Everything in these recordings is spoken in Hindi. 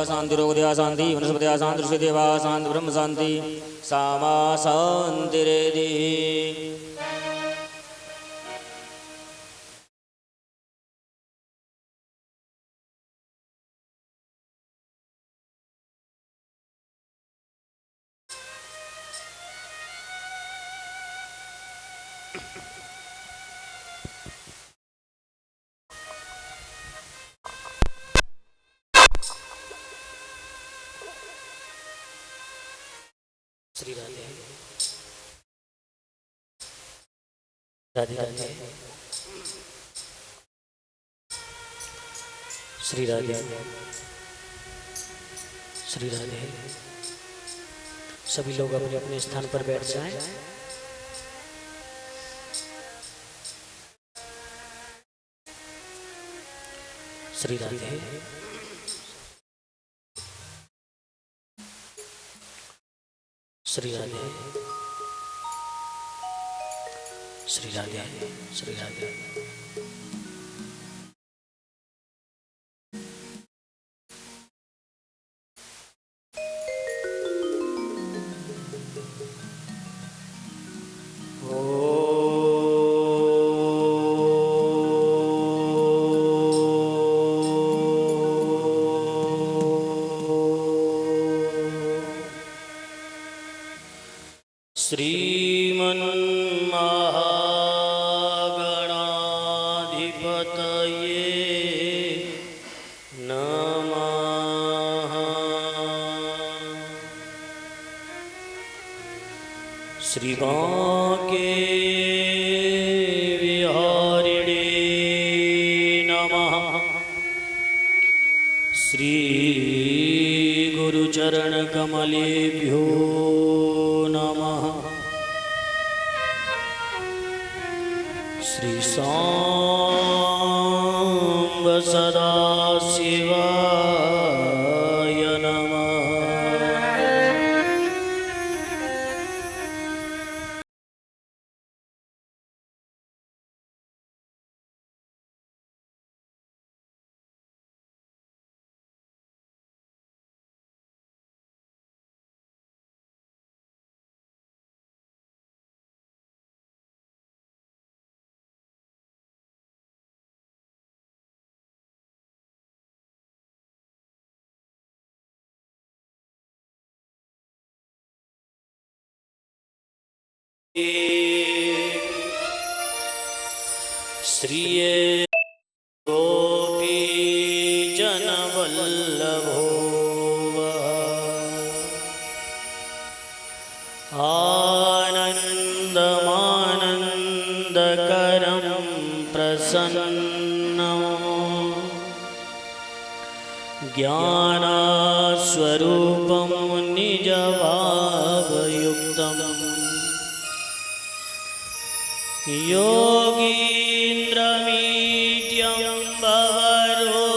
शांति रोगदया शांति वनस्पतया शांति ऋषि देवा शांति ब्रह्म शांति सामा शांतिरेधि। श्री राधे राधे राधे श्री राधे श्री राधे। सभी लोग अपने अपने स्थान पर बैठ जाएं। श्री राधे श्री राधे श्री राधे श्री राधे। श्री बांके विहारिणे नमः। श्री गुरुचरण कमलेभ्यो नमः। श्री सांब सदा शिवाय नमः। श्रिये गोपी जनवल्लभो आनन्दमानन्दकरं प्रसन्नं ज्ञानस्वरूपं निजभावयुक्तम् योगीन्द्रमीड्यं भवरोगवैद्यं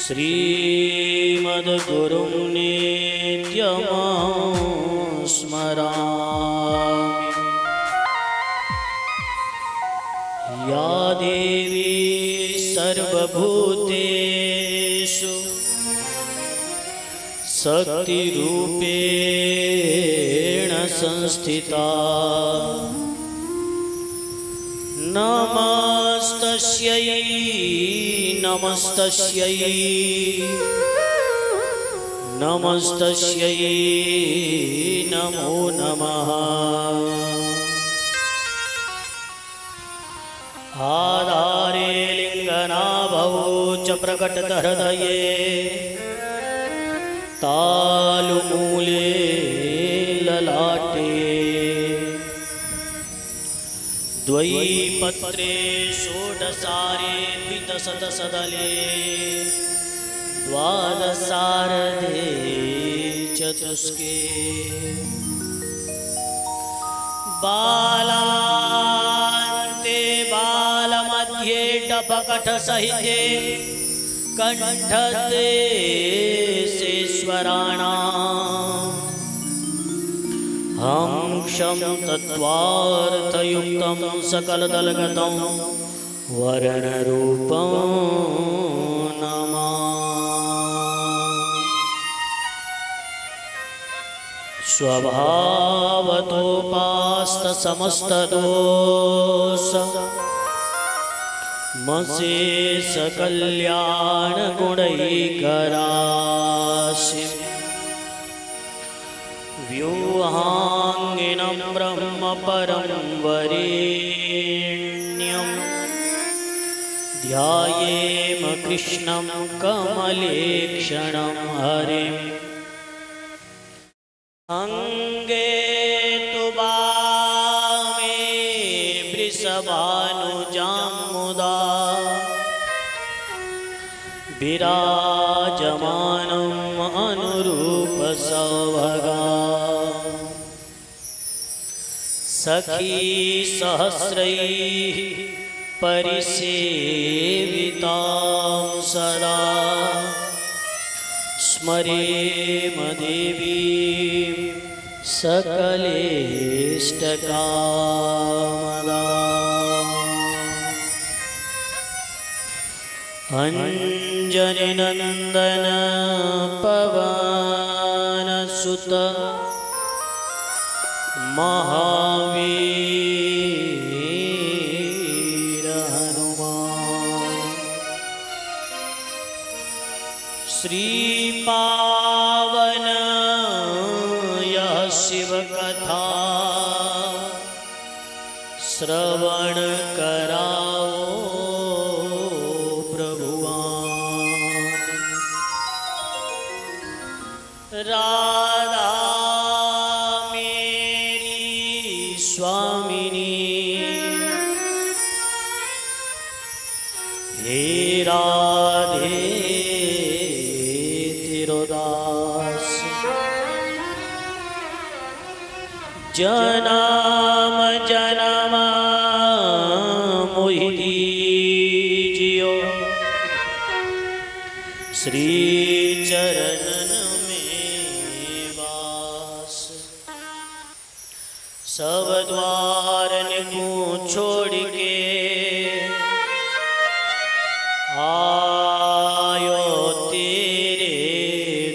श्रीमद्गुरुं नित्यमहं स्मरामि। या देवी सर्वभूतेषु शक्तिरूपेण संस्थिता नमस्तस्यै नमस्तस्यै नमस्तस्यै नमो नमः। आधारे लिङ्गनाभौ च प्रकटतहृदये तालुमूले ललाटे द्वैपत्रे षोडशारे द्वितशतसदले द्वादशार्धे चतुष्के बालान्ते बालमध्ये टपकटसहिते कंठदेशेश्वराणाम् हं क्षं तत्त्वार्थयुक्तं सकलदलगतं वर्णरूपं नमः। स्वभावतोपास्तसमस्तदोष मशेष कल्याण गुणैकराशिं व्यूहाङ्गिनं ब्रह्म परं वरेण्यं ध्यायेम कृष्णं कमलेक्षणं हरिम्। अंगे तु वामे वृषभानुजां मुदा विराजमानम् अनुरूपसौभगा सखी सहस्रैः परिसेवितां सदा स्मरेम देवीं सकलेष्टकामदाम्। अंजनीनंदन पवनसुत महावीर हनुमान श्री पावन यह शिव कथा श्रवण कराओ प्रभुआन। राधा मेरी स्वामिनी हे राधे तिरोदास जन्म जन्म मोहि दीजियो श्री चरणन में वास। सब द्वारन को छोड़ के आयो तेरे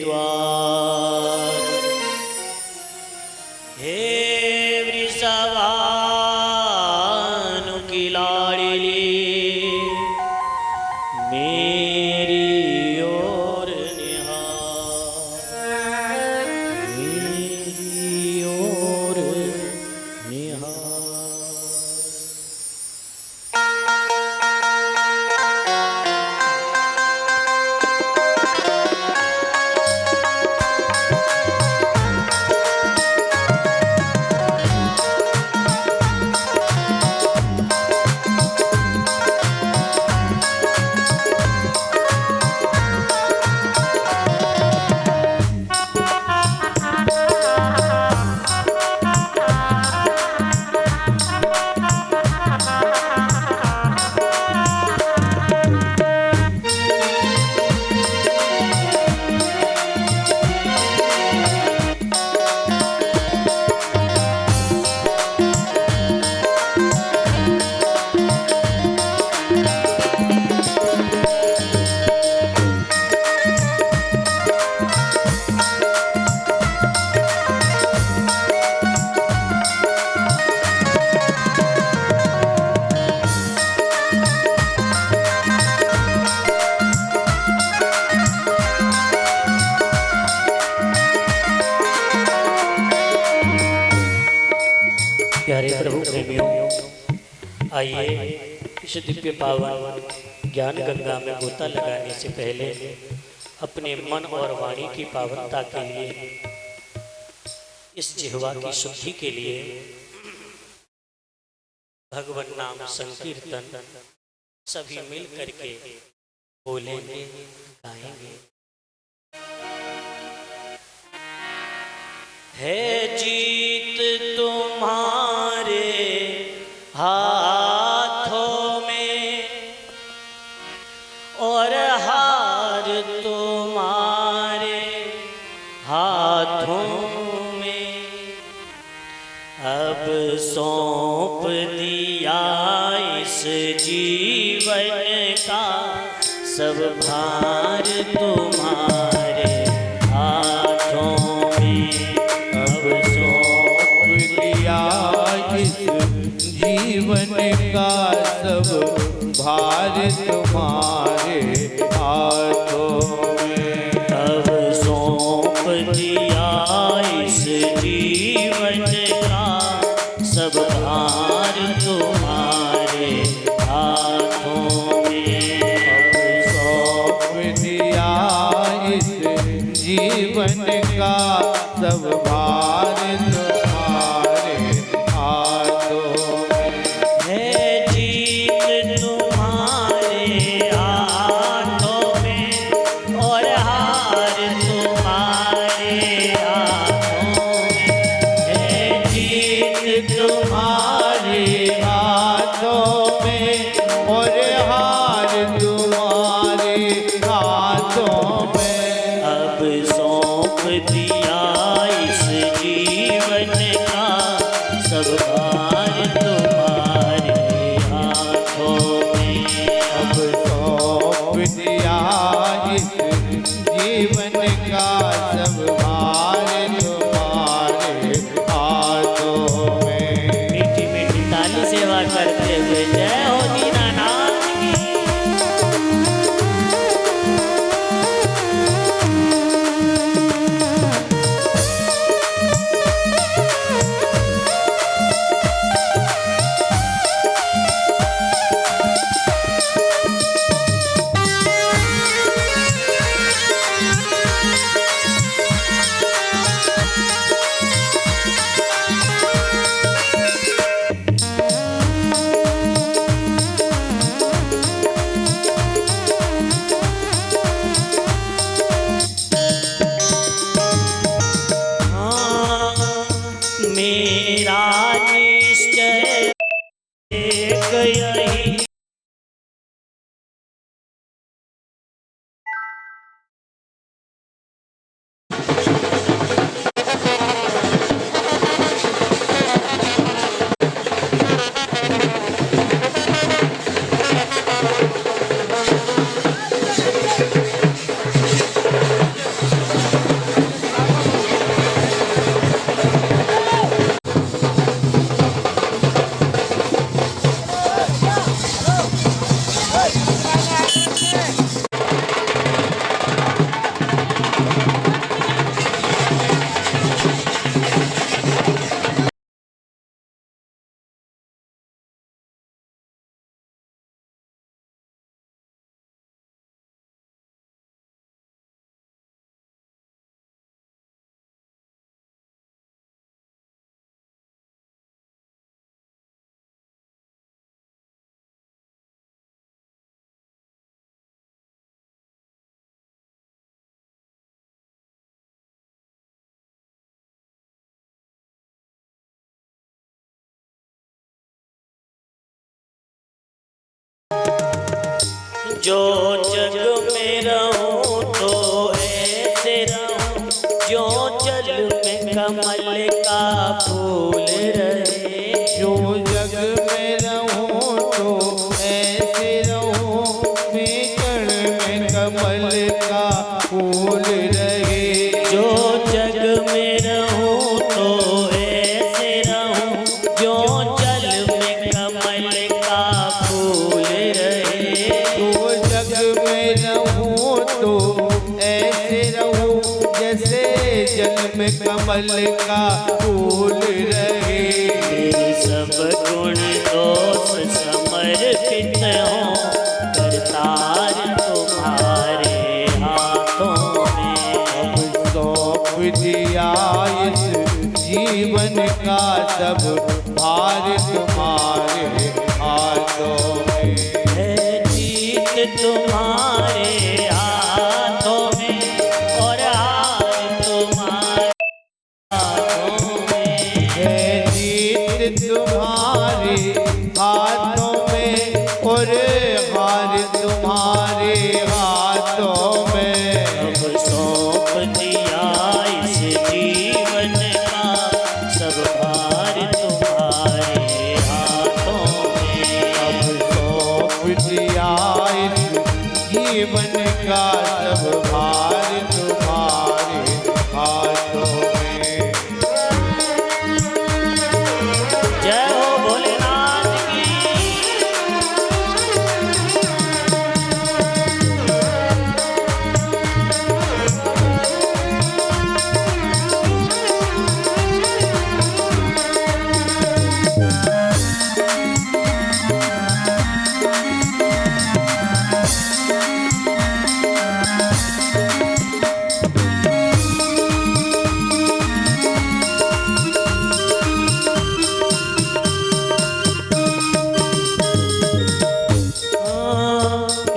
द्वार। हे वृषभानु की लाडली मेरी ओर निहार, मेरी ओर निहार। प्यारे प्रभु प्रेमियों, आइए इस दिव्य पावन ज्ञान गंगा में गोता लगाने से पहले अपने मन और वाणी की पावनता के लिए, इस जिह्वा की शुद्धि के लिए भगवान नाम संकीर्तन सभी मिल करके बोलेंगे, गाएंगे। है जीत तुम्हारे हाथों में और हार तुम्हारे हाथों में, अब सौंप दिया इस जी का सब भार तुम्हारे हाथों में। अब सौंप दिया इस जीवन का सब भार तुम्हारे हाथों में। अब सौंप दिया इस जीवन का सब भार तुम्हारे हाथों में। अब सौंप दिया इस जीवन का सब भार तुम्हारे हाथों में। है जीत तुम्हारे हाथों में और हार तुम्हारे हाथों में। है जीत तुम्हारे हाथों में और हार तुम्हारे हाथों में। अब सौंप दिया इस जीवन का सब भार तुम्हारे हाथों में। अब सौंप दिया इस जीवन का सब भार तुम्हारे हाथों में। मीठी मीठी ताली सेवा करते हुए जय हो दीनानाथ की। मेरा निश्चय एक यही जो जग में रहूं तो ऐसे रहूं जो जल में कमल का फूल रहे। जो जग में रहूं तो ऐसे रहूं मैं जड़ में कमल का फूल रहे। जो जग में रहूं तो ऐसे रहूं जो जल में कमल का फूल रहे। जो जग में रहूं तो ऐसे रहूं जैसे जल में कमल का फूल रहे। मेरे सब गुण दोष समर्पित हों करतार तुम्हारे हाथों में। अब सौंप दिया इस जीवन का सब भार तुम्हारे हाथों में। है जीत तुम्हारे हाथों में और हार तुम्हारे हाथों में। है जीत तुम्हारे हाथों में और हार तुम्हारे हाथों में। अब सौंप दिया इस जीवन का सब भार तुम्हारे हाथों में। अब सौंप दिया इस जीवन का सब भार तुम्हारे हाथों में। जय हो भोलेनाथ की।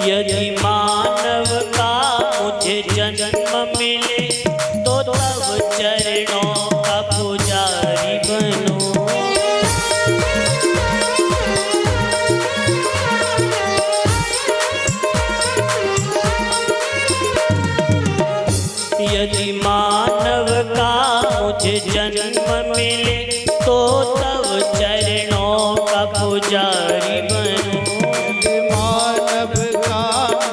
यदि मानव का मुझे जन्म मिले तो तब चरणों का पुजारी बनूं। यदि मानव का मुझे जन्म मिले तो तब चरणों का पुजारी बनूं। मानव का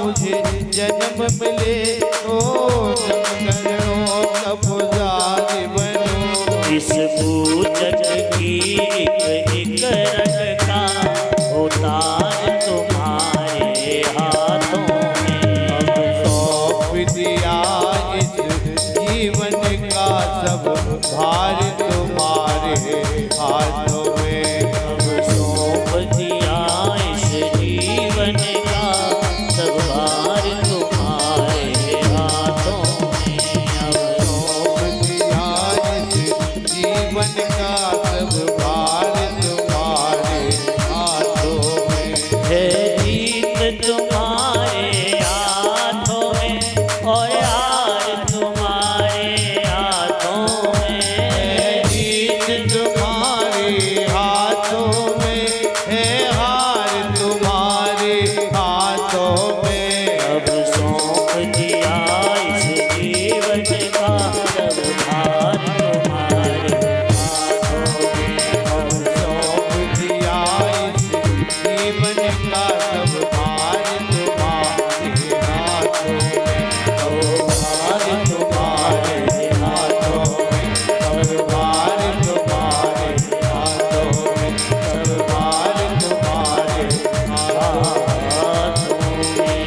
मुझे जन्म मिले तो चरणों का पुजारी बनूं। इस पूजक की एक रग का उतार तुम्हारे हाथों में। अब सौंप दिया इस जीवन का सब भार तुम्हारे हाथों में। अब सौंप दिया इस जीवन का सब भार तुम्हारे हाथों में। अब सौंप दिया इस जीवन का सब भार तुम्हारे हाथों में। है जीत तुम्हारे हाथों में और हार तुम्हारे हाथों में। जीत तुम्हारे हाथों में है, हार तुम्हारे हाथों में। अब सौंप दिया इस जीवन का सब भार तुम्हारे हाथों में। अब सौंप दिया इस जीवन का सब भार तुम्हारे हाथों में। सब भार तुम्हारे हाथों में। सब भार तुम्हारे हाथों में। सब भार तुम्हारे हाथों में।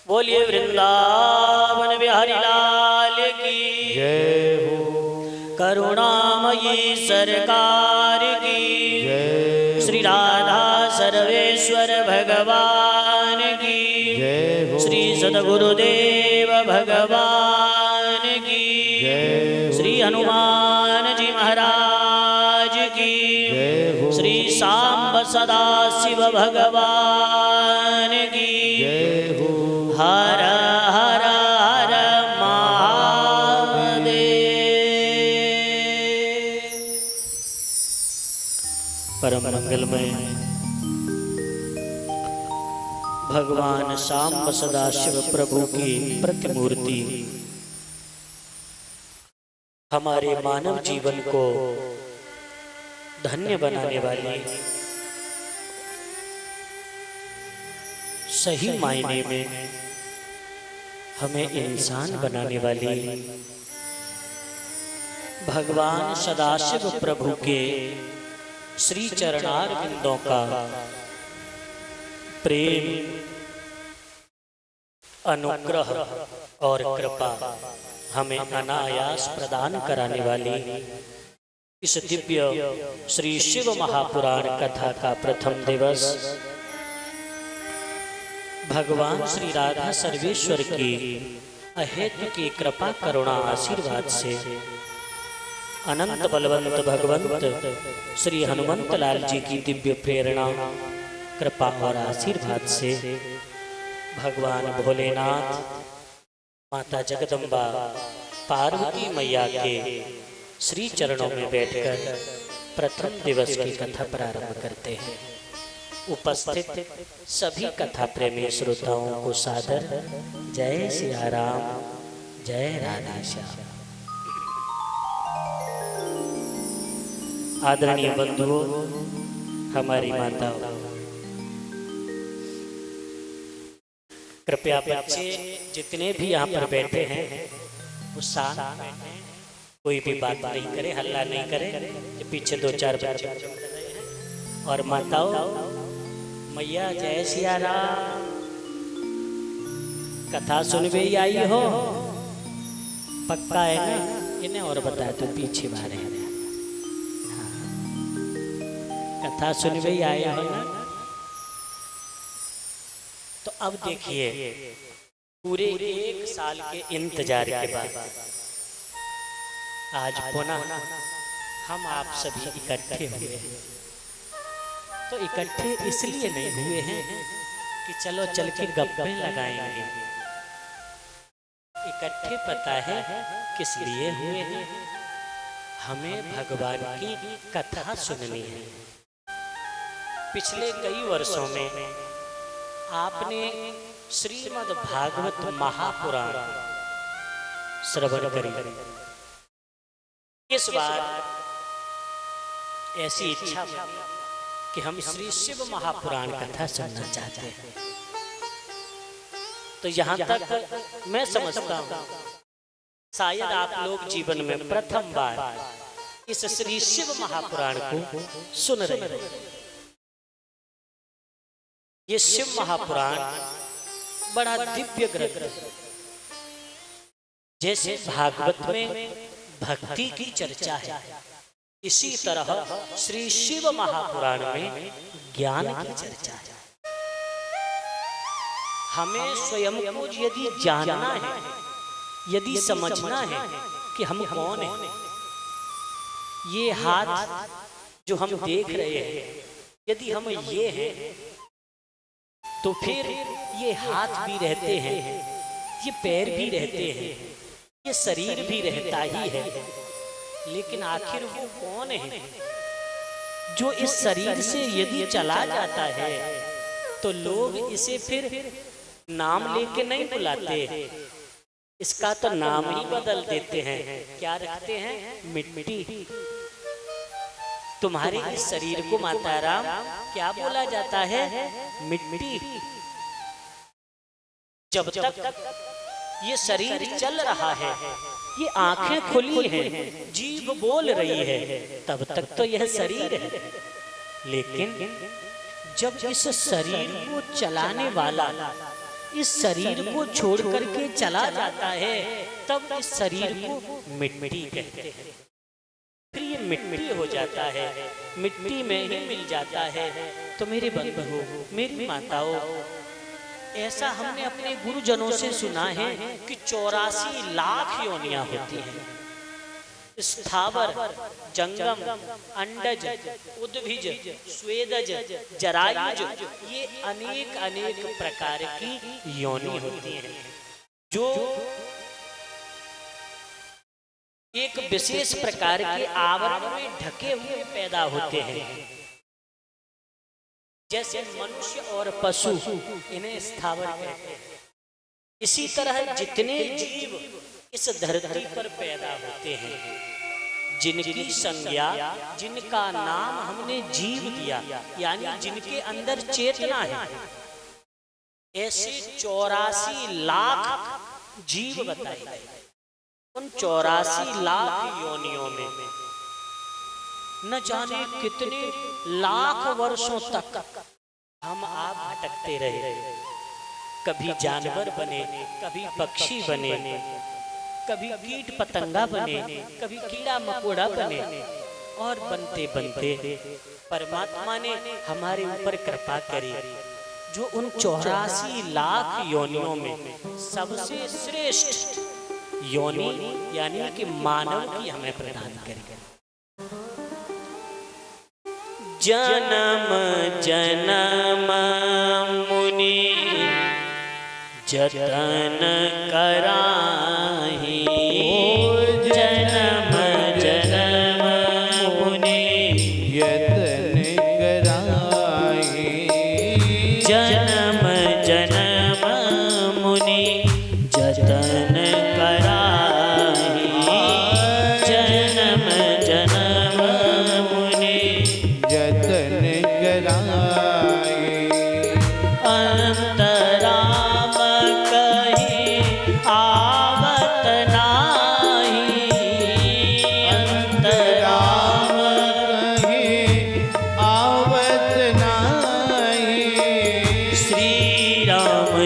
बोलिए वृंदावन बिहारी लाल की जय हो। करुणामयी सरकार की जय श्री राधा सर्वेश्वर भगवान की जय हो। श्री सद्गुरुदेव भगवान की जय हो। श्री हनुमान जी महाराज की जय हो। श्री सांब सदा शिव भगवान की जय हो। हर हर हर महादेव। परम मंगलमय भगवान सांब सदाशिव प्रभु की प्रतिमूर्ति हमारे मानव जीवन को धन्य बनाने वाली, सही मायने में हमें इंसान बनाने वाली भगवान सदाशिव प्रभु के श्री चरणार बिंदों का प्रेम, अनुग्रह और कृपा हमें अनायास प्रदान कराने वाली इस दिव्य श्री शिव महापुराण कथा का प्रथम दिवस भगवान श्री राधा सर्वेश्वर की अहेतु की कृपा करुणा आशीर्वाद से अनंत बलवंत भगवंत श्री हनुमंत लाल जी की दिव्य प्रेरणा, कृपा और आशीर्वाद से भगवान भोलेनाथ, माता जगदम्बा, पार्वती मैया के श्री चरणों में बैठकर प्रथम दिवस की कथा प्रारंभ करते हैं। उपस्थित सभी कथा प्रेमी श्रोताओं को सादर जय सिया राम, जय राधे श्याम। आदरणीय बंधुओं, हमारी माताओं, कृपया बच्चे जितने भी यहाँ पर बैठे हैं वो शांत बैठे, कोई भी बात नहीं करे, हल्ला नहीं करे। जो पीछे 2-4 बच्चे और माताओं, मैया जय सिया राम, कथा सुनवे आई हो, पक्का है ना? इन्हें और बताया तो पीछे बारे हाँ। कथा सुनवे आए हो ना? तो अब देखिए, पूरे 1 साल के इंतजार के बाद आज पुनः हम आप सभी इकट्ठे हुए हैं। तो इकट्ठे इसलिए नहीं हुए हैं कि चलो चल के गप्पे लगाएंगे, इकट्ठे पता है किस लिए हुए हैं? हमें भगवान की कथा सुननी है। पिछले कई वर्षों में आपने श्रीमद् भागवत महापुराण श्रवण करी। इस बार ऐसी इच्छा कि हम श्री शिव महापुराण कथा सुनना चाहते हैं। तो यहाँ तक मैं समझता हूँ शायद आप लोग जीवन में प्रथम बार इस श्री शिव महापुराण को सुन रहे हैं। ये शिव महापुराण बड़ा दिव्य ग्रंथ, जैसे भागवत में भक्ति की चर्चा है, इसी तरह श्री शिव महापुराण में ज्ञान की चर्चा है। हमें स्वयं को यदि जानना है, यदि समझना है कि हम कौन हैं, ये हाथ जो हम देख रहे हैं, यदि हम ये हैं तो फिर ये हाथ भी रहते हैं, ये पैर भी रहते हैं, ये शरीर भी रहता ही है, लेकिन आखिर वो कौन है जो इस शरीर से यदि चला जाता है तो लोग इसे फिर नाम लेके नहीं बुलाते, इसका तो नाम ही बदल देते हैं। क्या रखते हैं? मिट्टी। तुम्हारे इस शरीर को माता राम क्या बोला जाता है? मिट्टी। जब तक ये शरीर चल रहा है, ये आंखें खुली हैं, जीभ बोल रही है, तब तक तो यह शरीर है। लेकिन जब इस शरीर को चलाने वाला इस शरीर को छोड़ करके चला जाता है, तब इस शरीर को मिट्टी कहते हैं। फिर ये मिट्टी हो जाता है, मिट्टी में ही मिल जाता है। तो मेरे बंधुओं, मेरी माताओं, ऐसा हमने अपने गुरुजनों से सुना है कि 84 लाख योनियां होती हैं। स्थावर, जंगम, अंडज, उद्भिज, स्वेदज, जरायुज, ये अनेक अनेक प्रकार की योनि होती हैं, जो एक विशेष प्रकार के आवरण में ढके हुए पैदा होते हैं। जैसे मनुष्य और पशु, इन्हें स्थावर कहते हैं। इसी तरह जितने जीव इस धरती पर पैदा होते हैं, जिनकी संज्ञा, जिनका नाम हमने जीव दिया, यानी जिनके अंदर चेतना है, ऐसे 84 लाख जीव बताए गए। उन 84 लाख योनियों में न जाने कितने लाख वर्षों तक हम आप भटकते रहे। कभी जानवर बने, कभी पक्षी बने, कभी कीट पतंगा बने, कभी कीड़ा मकोड़ा बने, और बनते बनते परमात्मा ने हमारे ऊपर कृपा करी, जो उन 84 लाख योनियों में सबसे श्रेष्ठ योनि यानी कि मानव की हमें प्रदान करी। जन्म जन्म मुनि जतन कराहि, जन्म जन्म मुनि यतन कराहि, जन्म जन्म मुनि जतन कराहि, जन्म जन्म मुनि यतन कराहि, अंतराम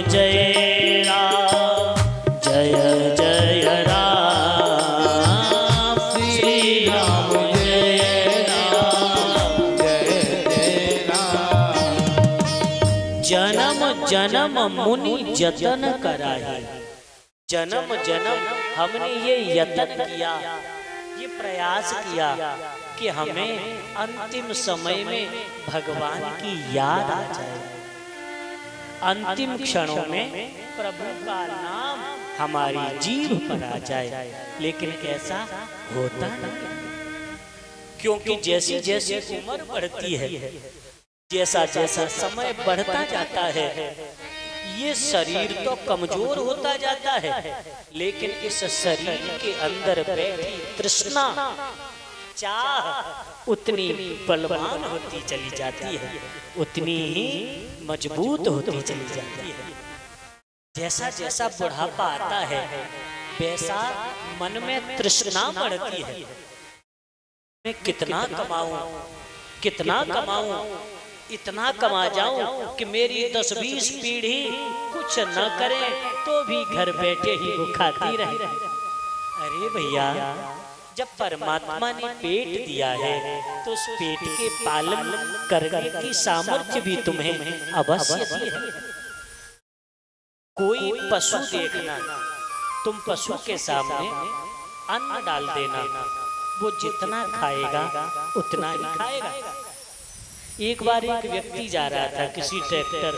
जय राम, जय जय राम, श्री राम जय राम, जय जय राम। जन्म जन्म मुनि जतन कराही, जन्म जन्म हमने ये यत्न किया, ये प्रयास किया कि हमें अंतिम समय में भगवान की याद आ जाए, अंतिम क्षणों में प्रभु का नाम हमारी जीभ पर आ जाए। लेकिन ऐसा होता नहीं, क्योंकि जैसी जैसी उम्र बढ़ती है, जैसा जैसा समय बढ़ता जाता है, ये शरीर तो कमजोर होता जाता है, लेकिन इस शरीर के अंदर बैठी तृष्णा, चाह उतनी बलवान होती चली जाती है, उतनी ही मजबूत होती चली जाती है। जैसा जैसा बुढ़ापा आता है, वैसा मन में तृष्णा बढ़ती है। मैं कितना कमाऊं, कितना कमाऊं, इतना कमा जाऊं कि मेरी 10-20 पीढ़ी कुछ न करे तो भी घर बैठे ही वो खाती रहे। अरे भैया, जब परमात्मा ने पेट दिया है तो उस पेट के पालन करने की सामर्थ्य भी तुम्हें अवश्य दी है। कोई पशु देखना, तुम पशु के सामने अन्न डाल देना, वो जितना खाएगा उतना ही खाएगा। एक बार एक व्यक्ति जा रहा था किसी ट्रैक्टर,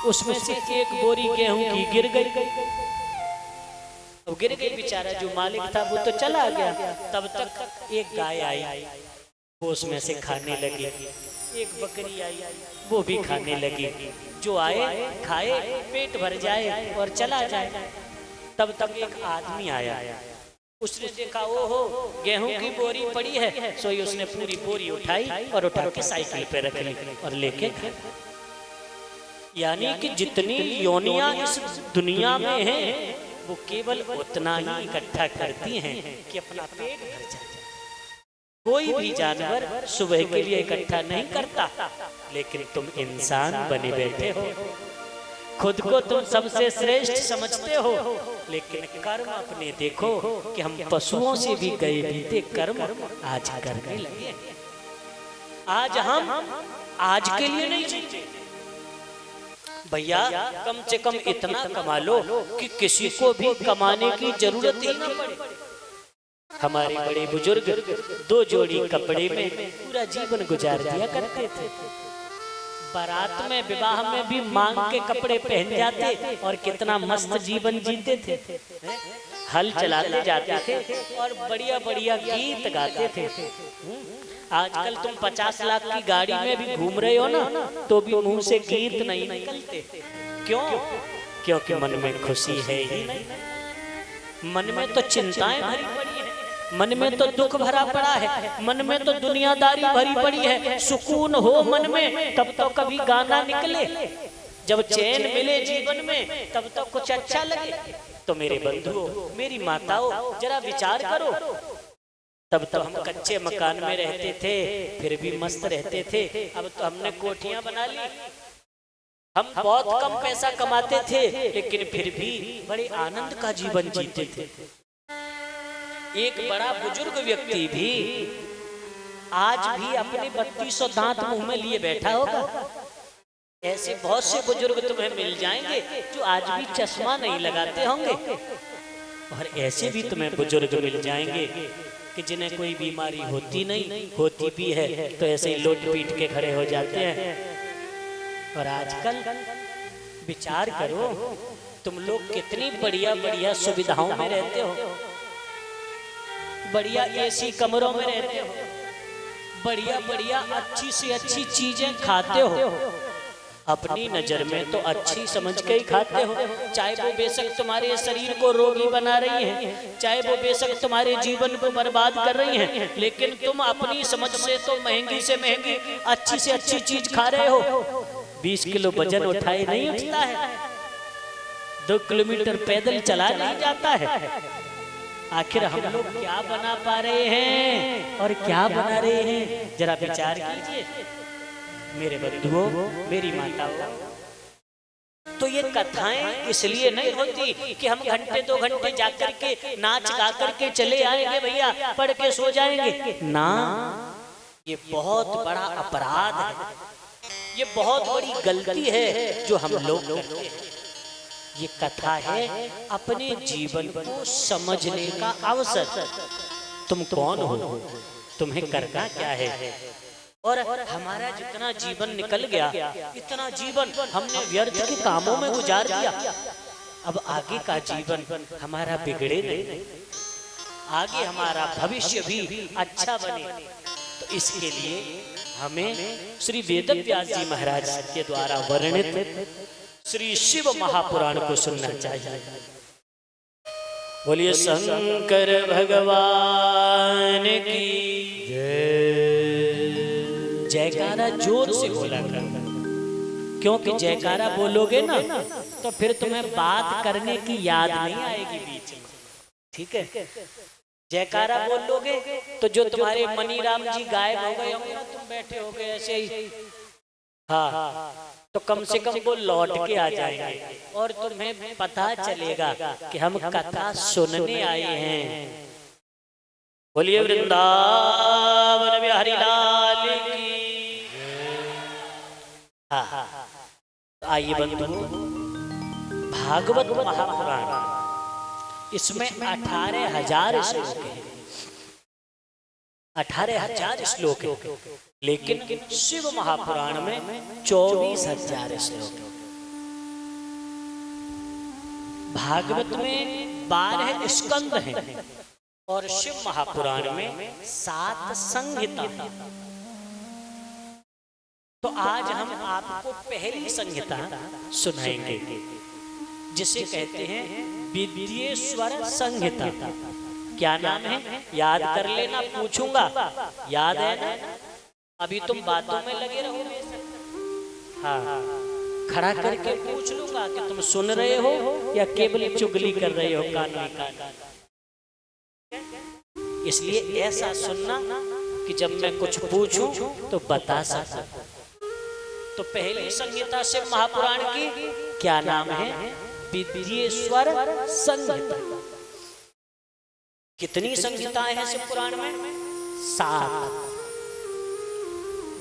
उसमें से एक बोरी गेहूं की गिर गई। अब गिर गई, बेचारा जो मालिक था वो तो चला गया। तब तक एक गाय आई, वो उसमें से खाने लगी। एक बकरी आई, वो भी खाने लगी। जो आए खाए, पेट भर जाए और चला जाए। तब तक एक आदमी आया, उसने देखा ओहो गेहूं की बोरी पड़ी है, सो उसने पूरी बोरी उठाई और उठा के साइकिल पे रख ली और लेके गया। यानी कि जितनी योनियां इस दुनिया में हैं, वो केवल उतना ही इकट्ठा करती हैं कि अपना पेट भर जाए। कोई भी जानवर सुबह के लिए इकट्ठा नहीं करता, लेकिन तुम इंसान बने बैठे हो, खुद को तुम सबसे श्रेष्ठ समझते हो, लेकिन कर्म अपने देखो कि हम पशुओं से भी गए बीते कर्म आज करने लगे। आज हम आज के लिए नहीं जीते भैया, कम से कम इतना कमा लो कि किसी को भी कमाने की जरूरत ही ना पड़े। हमारे बड़े बुजुर्ग 2 जोड़ी कपड़े में पूरा जीवन गुजार दिया करते थे। बारात में, विवाह में भी मांग के कपड़े पहन जाते और कितना मस्त जीवन जीते थे। हल चलाते जाते थे और बढ़िया बढ़िया गीत गाते थे। आजकल तुम 50 लाख की गाड़ी में भी घूम रहे हो ना, तो भी मुंह से गीत नहीं निकलते। क्यों? क्योंकि मन में खुशी है ही नहीं। मन में तो चिंताएं भरी पड़ी है, मन में तो दुख भरा पड़ा है, मन में तो दुनियादारी भरी पड़ी है। सुकून हो मन में तब तो कभी गाना निकले, जब चैन मिले जीवन में तब तो कुछ अच्छा लगे। तो मेरे बंधुओं, मेरी माताओं, जरा विचार करो। तब तो हम कच्चे मकान में रहते थे, फिर भी मस्त रहते थे। अब तो हमने कोठियां बना ली। हम बहुत कम पैसा कमाते थे, लेकिन फिर भी बड़े आनंद का जीवन जीते थे। एक बड़ा बुजुर्ग व्यक्ति भी आज भी अपने 3200 दांत मुंह में लिए बैठा होगा। ऐसे बहुत से बुजुर्ग तुम्हें मिल जाएंगे जो आज भी चश्मा नहीं लगाते होंगे, और ऐसे भी तुम्हें बुजुर्ग मिल जाएंगे कि जिन्हें कोई बीमारी होती नहीं, होती भी है तो ऐसे ही लोट पीट के खड़े हो जाते हैं। और आजकल विचार करो, तुम लोग कितनी बढ़िया बढ़िया सुविधाओं में रहते हो, बढ़िया एसी कमरों में रहते हो, बढ़िया बढ़िया अच्छी से अच्छी चीजें खाते हो। अपनी नजर में तो अच्छी समझ के ही खाते हो, चाहे वो बेशक तुम्हारे शरीर को रोगी बना रही है, चाहे वो बेशक तुम्हारे जीवन को बर्बाद कर रही है, लेकिन तुम अपनी समझ से तो महंगी से महंगी अच्छी से अच्छी चीज खा रहे हो। 20 किलो वजन उठाए नहीं उठता है, 2 किलोमीटर पैदल चला नहीं जाता है। आखिर हम लोग क्या बना पा रहे हैं और क्या बना रहे हैं, जरा विचार कीजिए मेरे बंधुओं, मेरी माताओं। तो ये कथाएं इसलिए नहीं होती कि हम घंटे 2 घंटे जाकर के नाच गा करके चले आएंगे भैया, पढ़ के सो जाएंगे ना। ये बहुत बड़ा अपराध है, ये बहुत बड़ी गलती है जो हम लोग करते हैं। ये कथा है अपने जीवन को समझने का अवसर। तुम कौन हो, तुम्हें करना क्या है, और हमारा जितना जीवन निकल गया, इतना जीवन हमने व्यर्थ के कामों में गुजार दिया। अब आगे का जीवन हमारा बिगड़े नहीं, आगे हमारा भविष्य भी अच्छा बने। तो इसके लिए हमें श्री वेदव्यास जी महाराज के द्वारा वर्णित श्री शिव महापुराण को सुनना चाहिए। बोलिए शंकर भगवान की जयकारा जोर से बोला कर, क्योंकि जयकारा बोलोगे ना तो फिर तुम्हें बात करने की याद नहीं आएगी बीच में, ठीक है। जयकारा बोल लोगे तो जो तुम्हारे मनीराम जी गायब हो गए होंगे ना, तुम बैठे हो गए ऐसे ही, हाँ, तो कम से कम वो लौट के आ जाएंगे और तुम्हें पता चलेगा कि हम कथा सुनने आए हैं। बोलिए वृंदावन बिहारी लाल की। हाँ, आइए बंधु, भागवत महापुराण, इसमें 18,000 श्लोक हैं, 18,000 श्लोक हैं, लेकिन शिव महापुराण में 24,000 श्लोक। भागवत में 12 स्कंद हैं और शिव महापुराण में 7 संहिता हैं। तो आज हम आपको पहली संहिता सुनाएंगे, जिसे कहते हैं विद्येश्वर संहिता। क्या नाम है, याद कर लेना, पूछूंगा, याद है ना? अभी तुम बातों में लगे रहो, हाँ, खड़ा करके पूछ लूंगा कि तुम सुन रहे हो या केवल चुगली कर रहे हो कानों कान। इसलिए ऐसा सुनना कि जब मैं कुछ पूछूं तो बता सकूं। तो पहली संहिता शिव महापुराण की क्या नाम है, विद्येश्वर संहिता। कितनी संहिताएं हैं शिव पुराण में? 7।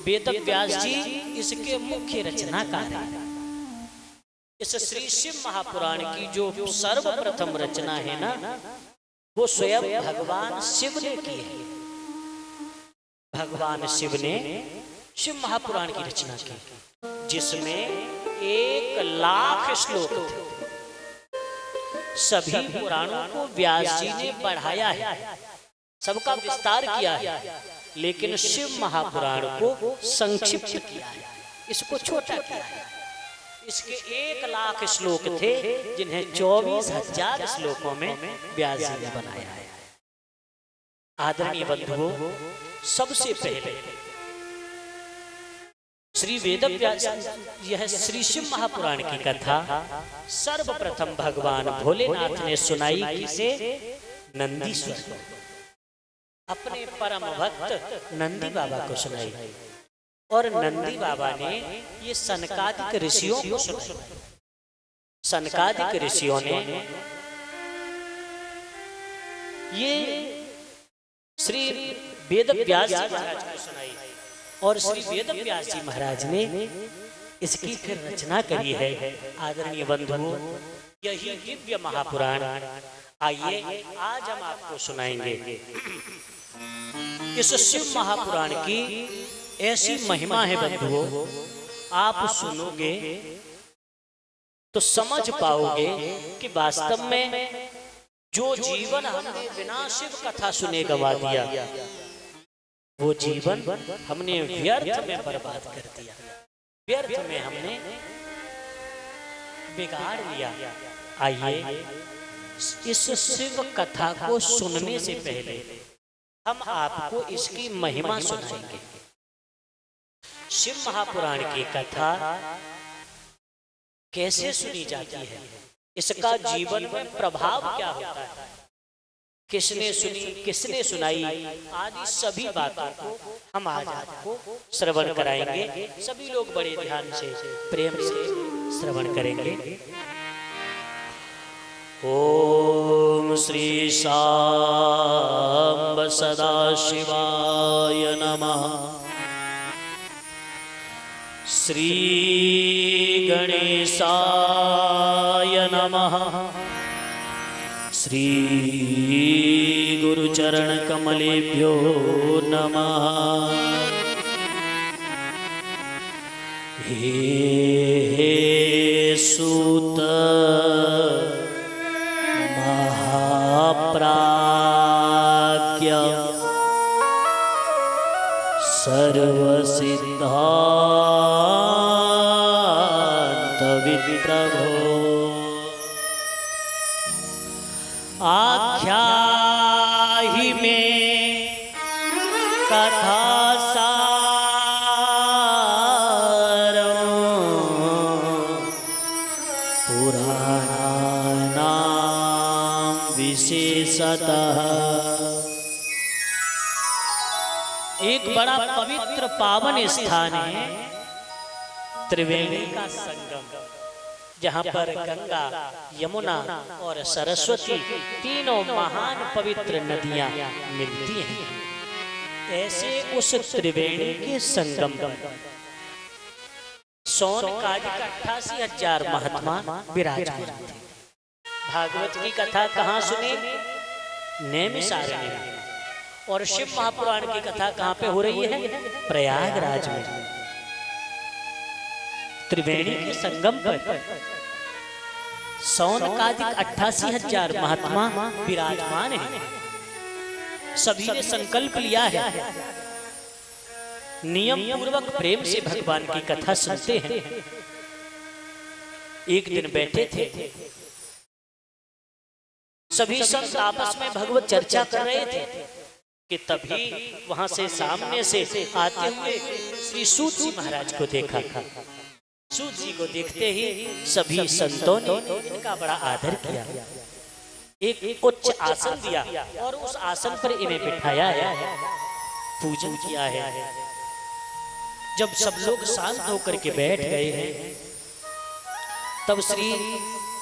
वेदव्यास जी इसके मुख्य रचनाकार हैं। इस श्री शिव महापुराण की जो सर्वप्रथम रचना है ना, वो स्वयं भगवान शिव ने की है। भगवान शिव ने शिव महापुराण की रचना की, जिसमें 1,00,000 श्लोक थे। सभी पुराणों को व्यास जी ने बढ़ाया है, सबका विस्तार किया है, लेकिन शिव महापुराण को संक्षिप्त किया है, इसको छोटा किया है। इसके 1,00,000 श्लोक थे, जिन्हें 24,000 श्लोकों में व्यास जी ने बनाया है। आदरणीय बंधुओं, सबसे पहले श्री वेदव्यास, यह श्री शिव महापुराण की कथा सर्वप्रथम भगवान भोलेनाथ ने सुनाई किसे? नंदीश्वर को, अपने परम भक्त नंदी बाबा को सुनाई। और नंदी बाबा ने ये सनकादिक ऋषियों को सुनाई। सनकादिक ऋषियों ने ये श्री वेदव्यास जी महाराज को सुनाई, और श्री वेदव्यास जी महाराज ने इसकी फिर रचना करी है। आदरणीय बंधुओं, यही दिव्य महापुराण आइए आज हम आपको सुनाएंगे। इस शिव महापुराण की ऐसी महिमा है बंधुओं, आप सुनोगे तो समझ पाओगे कि वास्तव में जो जीवन हमने बिना शिव कथा सुने गवा दिया, वो जीवन हमने व्यर्थ में बर्बाद कर दिया, व्यर्थ में हमने बिगाड़ लिया। आइए इस शिव कथा को सुनने से पहले हम आपको इसकी महिमा सुनाएंगे। शिव महापुराण की कथा कैसे सुनी जाती है, इसका जीवन में प्रभाव क्या होता है, किसने सुनी, किसने सुनाई, आदि सभी बातों को हम आज आपको श्रवण कराएंगे। सभी लोग बड़े ध्यान से, प्रेम से श्रवण करेंगे। ओम श्री सांब सदाशिवाय नमः। श्री गणेशाय नमः। श्री गुरुचरण कमलेभ्यो नमः। हे सूत महाप्राज्ञ सर्वसिद्धांत विप्रभो आख्याहि में कथा विशेषतः। एक बड़ा पवित्र पावन स्थान है त्रिवेणी का संगम, जहाँ पर गंगा, यमुना और सरस्वती तीनों महान पवित्र नदियां मिलती हैं। ऐसे उस त्रिवेणी के संगम सोनकाज का 88,000 महात्मा विराजमान थे। भागवत की कथा कहाँ सुने? नैमिषारण्य में। और शिव महापुराण की कथा कहाँ पे हो रही है? प्रयागराज में। त्रिवेणी के संगम पर सौनकादिक 88,000 महात्मा विराजमान हैं। सभी ने संकल्प लिया है, नियम पूर्वक प्रेम से भगवान की कथा सुनते हैं। एक दिन बैठे थे, सभी संत आपस में भगवत चर्चा कर रहे थे कि तभी वहां से सामने से आते हुए श्री सूत जी महाराज को देखा। सूत जी को देखते ही सभी संतों ने इनका बड़ा आदर किया, एक उच्च आसन दिया और उस आसन पर इन्हें बिठाया है, पूजन किया है। जब सब लोग शांत होकर के बैठ गए हैं, तब श्री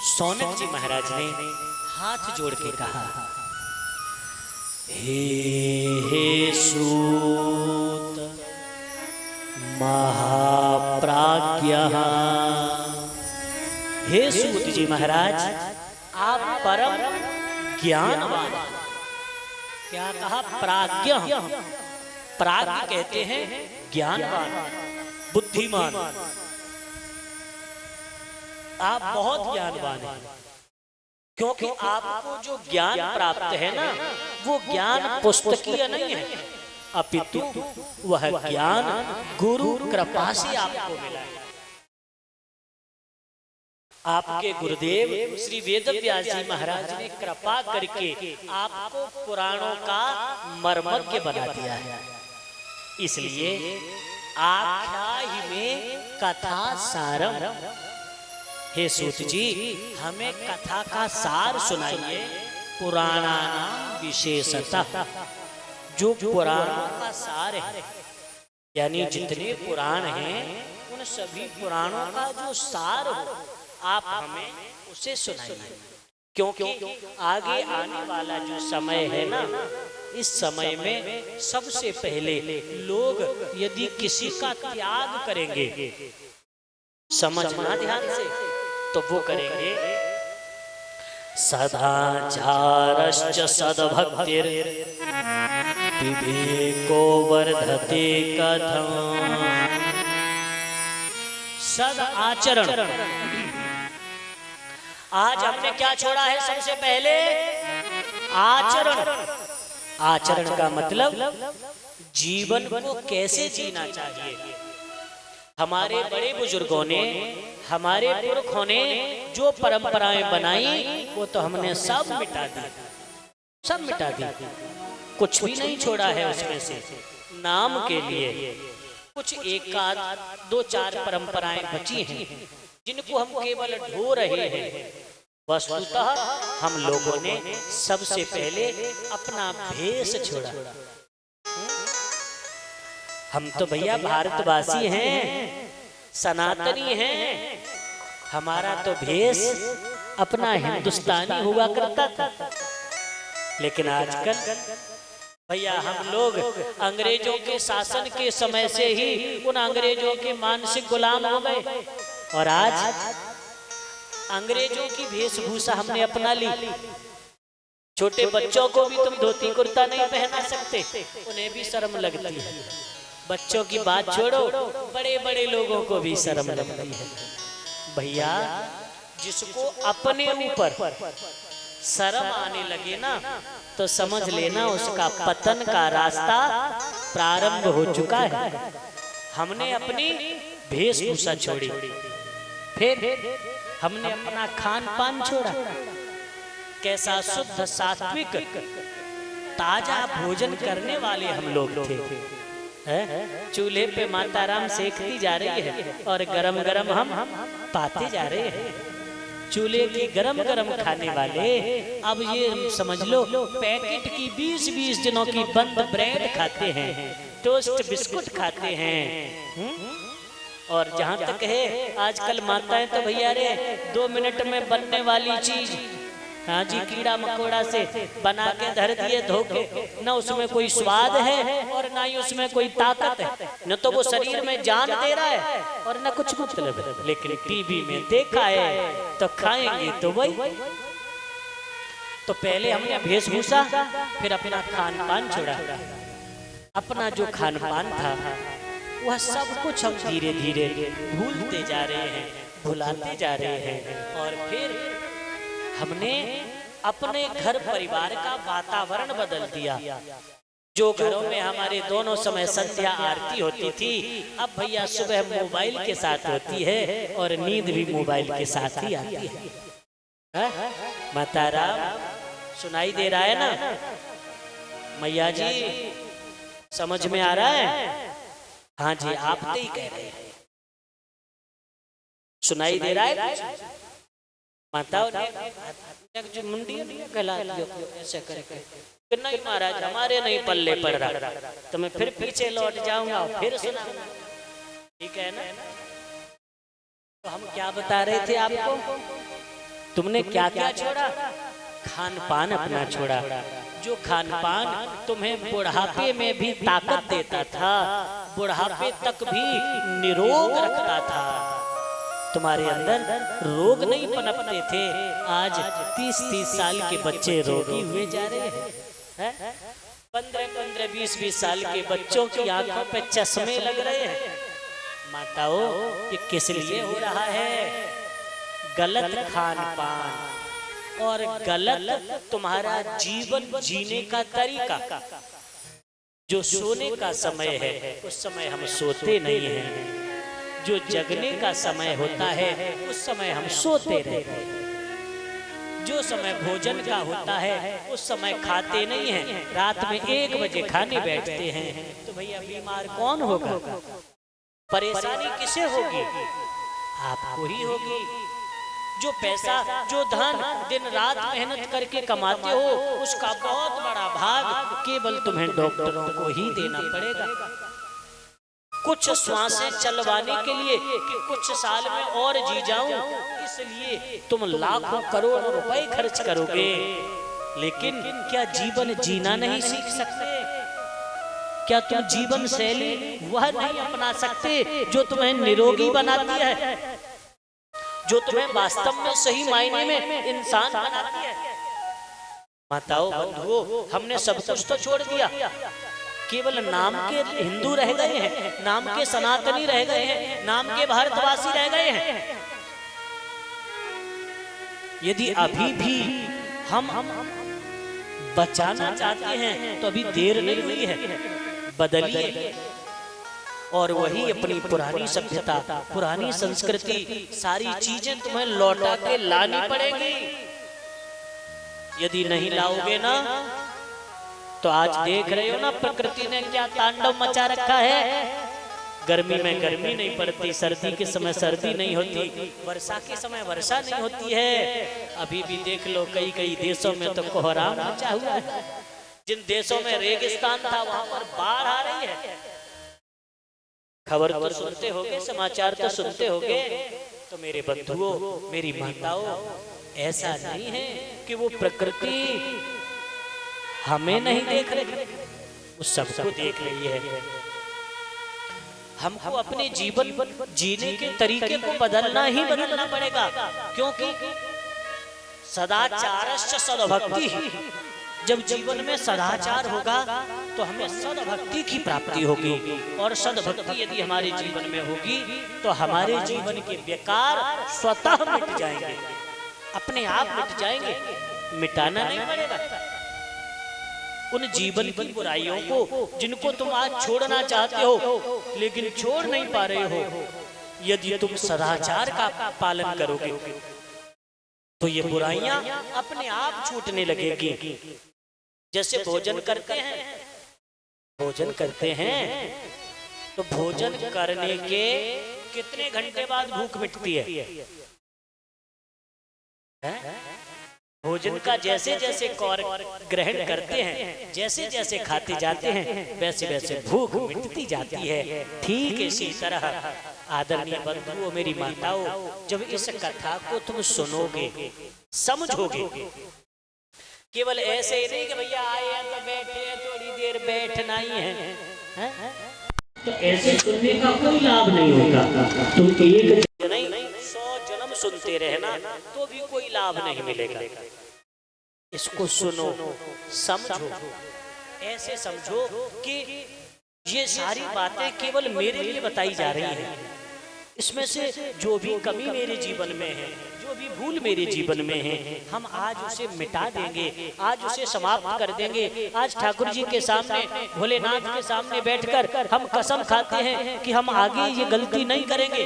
सौनक जी महाराज ने हाथ जोड़ के कहा, हे सूत महाप्राज्ञः। हे सूत जी महाराज, आप परम ज्ञानवान। क्या कहा? प्राज्ञ। प्राज्ञ कहते हैं ज्ञानवान, बुद्धिमान। आप बहुत ज्ञानवान हैं, क्योंकि आपको जो ज्ञान प्राप्त है ना, वो ज्ञान पुस्तकीय नहीं है, अपितु वह ज्ञान गुरु कृपा से आपको मिला है। आपके गुरुदेव श्री वेदव्यास जी महाराज ने कृपा करके आपको पुराणों का मर्मज्ञ बना दिया है। इसलिए आख्याहि में कथा सारम। हे सूत जी, हमें कथा का सार सुनाइए। पुराणानाम विशेषतः, जो पुराणों का सार है, यानी जितने पुराण हैं उन सभी पुराणों का जो सार हो, आप हमें उसे सुनाइए। क्योंकि आगे आने वाला जो समय है ना, इस समय में सबसे पहले लोग यदि किसी का त्याग करेंगे, समझना ध्यान से, तो वो करेंगे सदाचारश्च सद्भक्तिर् विवेको वर्धते कथम्। सद आचरण। आज हमने क्या छोड़ा है? सबसे पहले आचरण। आचरण का मतलब जीवन को कैसे जीना चाहिए। हमारे बड़े बुजुर्गों ने, हमारे पुरखों ने जो परंपराएं बनाई, वो तो हमने सब मिटा दी, सब मिटा दी। कुछ भी नहीं छोड़ा है उसमें से। नाम के लिए कुछ एक आध दो चार परंपराएं बची हैं, जिनको हम केवल ढो रहे हैं। वस्तुतः हम लोगों ने सबसे पहले अपना भेष छोड़ा। हम तो भैया भारतवासी हैं, सनातनी हैं, हमारा तो भेष अपना हिंदुस्तानी हुआ करता था, लेकिन आजकल भैया हम लोग अंग्रेजों के शासन के समय से ही उन अंग्रेजों के मानसिक गुलाम हो गए, और आज अंग्रेजों की वेशभूषा हमने अपना ली। छोटे बच्चों को भी तुम धोती कुर्ता नहीं पहना सकते, उन्हें भी शर्म लगती है। बच्चों की बात छोड़ो, बड़े बड़े लोगों को भी शर्म लगती है। भैया जिसको अपने ऊपर शर्म आने लगे ना, तो समझ लेना उसका पतन का रास्ता प्रारंभ हो चुका है। हमने अपनी वेशभूषा छोड़ी, फिर हमने अपना खान पान छोड़ा। कैसा शुद्ध सात्विक ताजा भोजन करने वाले हम लोग थे। चूल्हे पे माता राम सेकती जा रही है और गरम गरम हम पाते जा रहे हैं। चूल्हे की गरम गरम खाने वाले अब ये समझ लो पैकेट की 20-20 दिनों की बंद ब्रेड खाते हैं, टोस्ट बिस्कुट खाते हैं। और जहाँ तक है आजकल माताएं तो भैया रे 2 मिनट में बनने वाली चीज, हाँ जी, कीड़ा मकोड़ा से बना के धर दिए धोखे, न उसमें कोई स्वाद है और ना ही उसमें कोई ताकत है, न तो वो शरीर में जान दे रहा है और न कुछ मतलब है। लेकिन टीवी में देखा है तो खाएंगे तो वही। तो पहले हमने वेशभूषा, फिर अपना खान पान छोड़ा। अपना जो खान पान था वह सब कुछ हम धीरे धीरे भूलते जा रहे हैं, भुलाते जा रहे हैं। और फिर हमने अपने घर परिवार का वातावरण बदल दिया। जो घरों में हमारे दोनों समय संध्या आरती होती थी, अब भैया सुबह मोबाइल के साथ होती है और नींद भी मोबाइल के साथ ही आती है। माता राम सुनाई दे रहा है ना? मैया जी समझ में आ रहा है? हाँ जी, आप तो ही कह रहे हैं। सुनाई दे रहा है? माताओं ने जो मुंडी कहला ऐसे करके नहीं महाराज हमारे नहीं पल्ले पड़ रहा, तो मैं फिर पीछे लौट जाऊंगा और फिर सुना। ठीक है ना? तो हम क्या बता रहे थे आपको? तुमने क्या क्या छोड़ा? खान पान अपना छोड़ा। जो खान पान तुम्हें बुढ़ापे में भी ताकत देता था, बुढ़ापे तक भी निरोग रखता था, तुम्हारे अंदर रोग नहीं पनपते थे, आज 30-30 साल के बच्चे रोगी हुए जा रहे हैं। 15-15, 20-20 साल के बच्चों की आंखों पे चश्मे लग रहे हैं। माताओं, ये किस लिए हो रहा है? गलत खान पान और गलत तुम्हारा जीवन जीने का तरीका। जो सोने का समय है उस समय हम सोते नहीं हैं, जो जगने का समय होता है उस समय हम सोते रहते हैं, जो समय भोजन का होता है उस समय खाते नहीं हैं, रात में 1 बजे खाने बैठते हैं। तो भैया बीमार कौन होगा? परेशानी किसे होगी? आपको ही होगी। जो पैसा, जो धन दिन रात मेहनत करके कमाते हो, उसका बहुत बड़ा भाग केवल तुम्हें डॉक्टरों को ही देना पड़ेगा। कुछ श्वासें चलवाने के लिए कि कुछ साल में और जी जाऊं, इसलिए तुम लाखों करोड़ों रुपए खर्च करोगे, लेकिन क्या जीवन जीना नहीं सीख सकते? क्या तुम जीवन शैली वह नहीं अपना सकते जो तुम्हें निरोगी बनाती है, जो तुम्हें वास्तव में सही मायने में इंसान बनाती है? माताओं बंधुओं, हमने सब कुछ तो छोड़ दिया, केवल नाम के हिंदू रह गए हैं, नाम के सनातनी रह गए हैं, नाम के भारतवासी रह गए हैं। यदि अभी भी हम बचाना चाहते हैं तो अभी देर नहीं हुई है, बदलिए और वही अपनी पुरानी सभ्यता, पुरानी संस्कृति, सारी चीजें तुम्हें लौटा के लानी पड़ेगी। यदि नहीं लाओगे ना तो आज देख रहे हो ना प्रकृति ने क्या तांडव मचा रखा है। गर्मी में गर्मी नहीं पड़ती, सर्दी के समय सर्दी नहीं होती, वर्षा के समय वर्षा नहीं होती है। अभी भी देख लो कई कई देशों में तो कोहराम मचा हुआ है। जिन देशों में रेगिस्तान था वहां पर बाढ़ आ रही है। खबर तो सुनते होगे, समाचार तो सुनते होगे। तो मेरे बंधुओं, मेरी माताओं, ऐसा नहीं है कि वो प्रकृति हमें नहीं देख रही, वो सबको देख रही है। हमको अपने जीवन जीने के तरीके को बदलना पड़ेगा, क्योंकि सदाचारश्च सद्भक्ति। जब जीवन में सदाचार होगा तो हमें सद्भक्ति की प्राप्ति होगी, और सद्भक्ति यदि हमारे जीवन में होगी तो हमारे जीवन के बेकार स्वतः मिट जाएंगे, अपने आप मिट जाएंगे, मिटाना नहीं पड़ेगा। उन जीवन की बुराइयों को जिनको तुम आज छोड़ना चाहते हो लेकिन छोड़ नहीं पा रहे हो, यदि तुम सदाचार का पालन करोगे तो ये बुराइयां अपने आप छूटने लगेगी। जैसे भोजन करते हैं तो भोजन करने के कितने घंटे बाद भूख मिटती है? भोजन का जैसे जैसे ग्रहण करते हैं, जैसे जैसे खाते जाते हैं, वैसे वैसे भूख मिटती जाती है। ठीक इसी तरह आदरणीय बंधुओं, मेरी माताओं, जब इस कथा को तुम सुनोगे, समझोगे, केवल ऐसे ही नहीं कि भैया आए हैं तो बैठे हैं, थोड़ी देर बैठना ही है, तो ऐसे सुनने का कोई लाभ नहीं होगा। तुम एक नहीं 100 जन्म सुनते रहना तो भी कोई लाभ नहीं मिलेगा। इसको सुनो, समझो, ऐसे समझो कि ये सारी बातें केवल मेरे लिए बताई जा रही हैं। इसमें से जो भी कमी मेरे जीवन में है, जो भी भूल मेरे जीवन में है, हम आज उसे मिटा देंगे, आज उसे समाप्त कर देंगे। आज ठाकुर जी के सामने, भोलेनाथ के सामने बैठकर हम कसम खाते हैं कि हम आगे ये गलती नहीं करेंगे।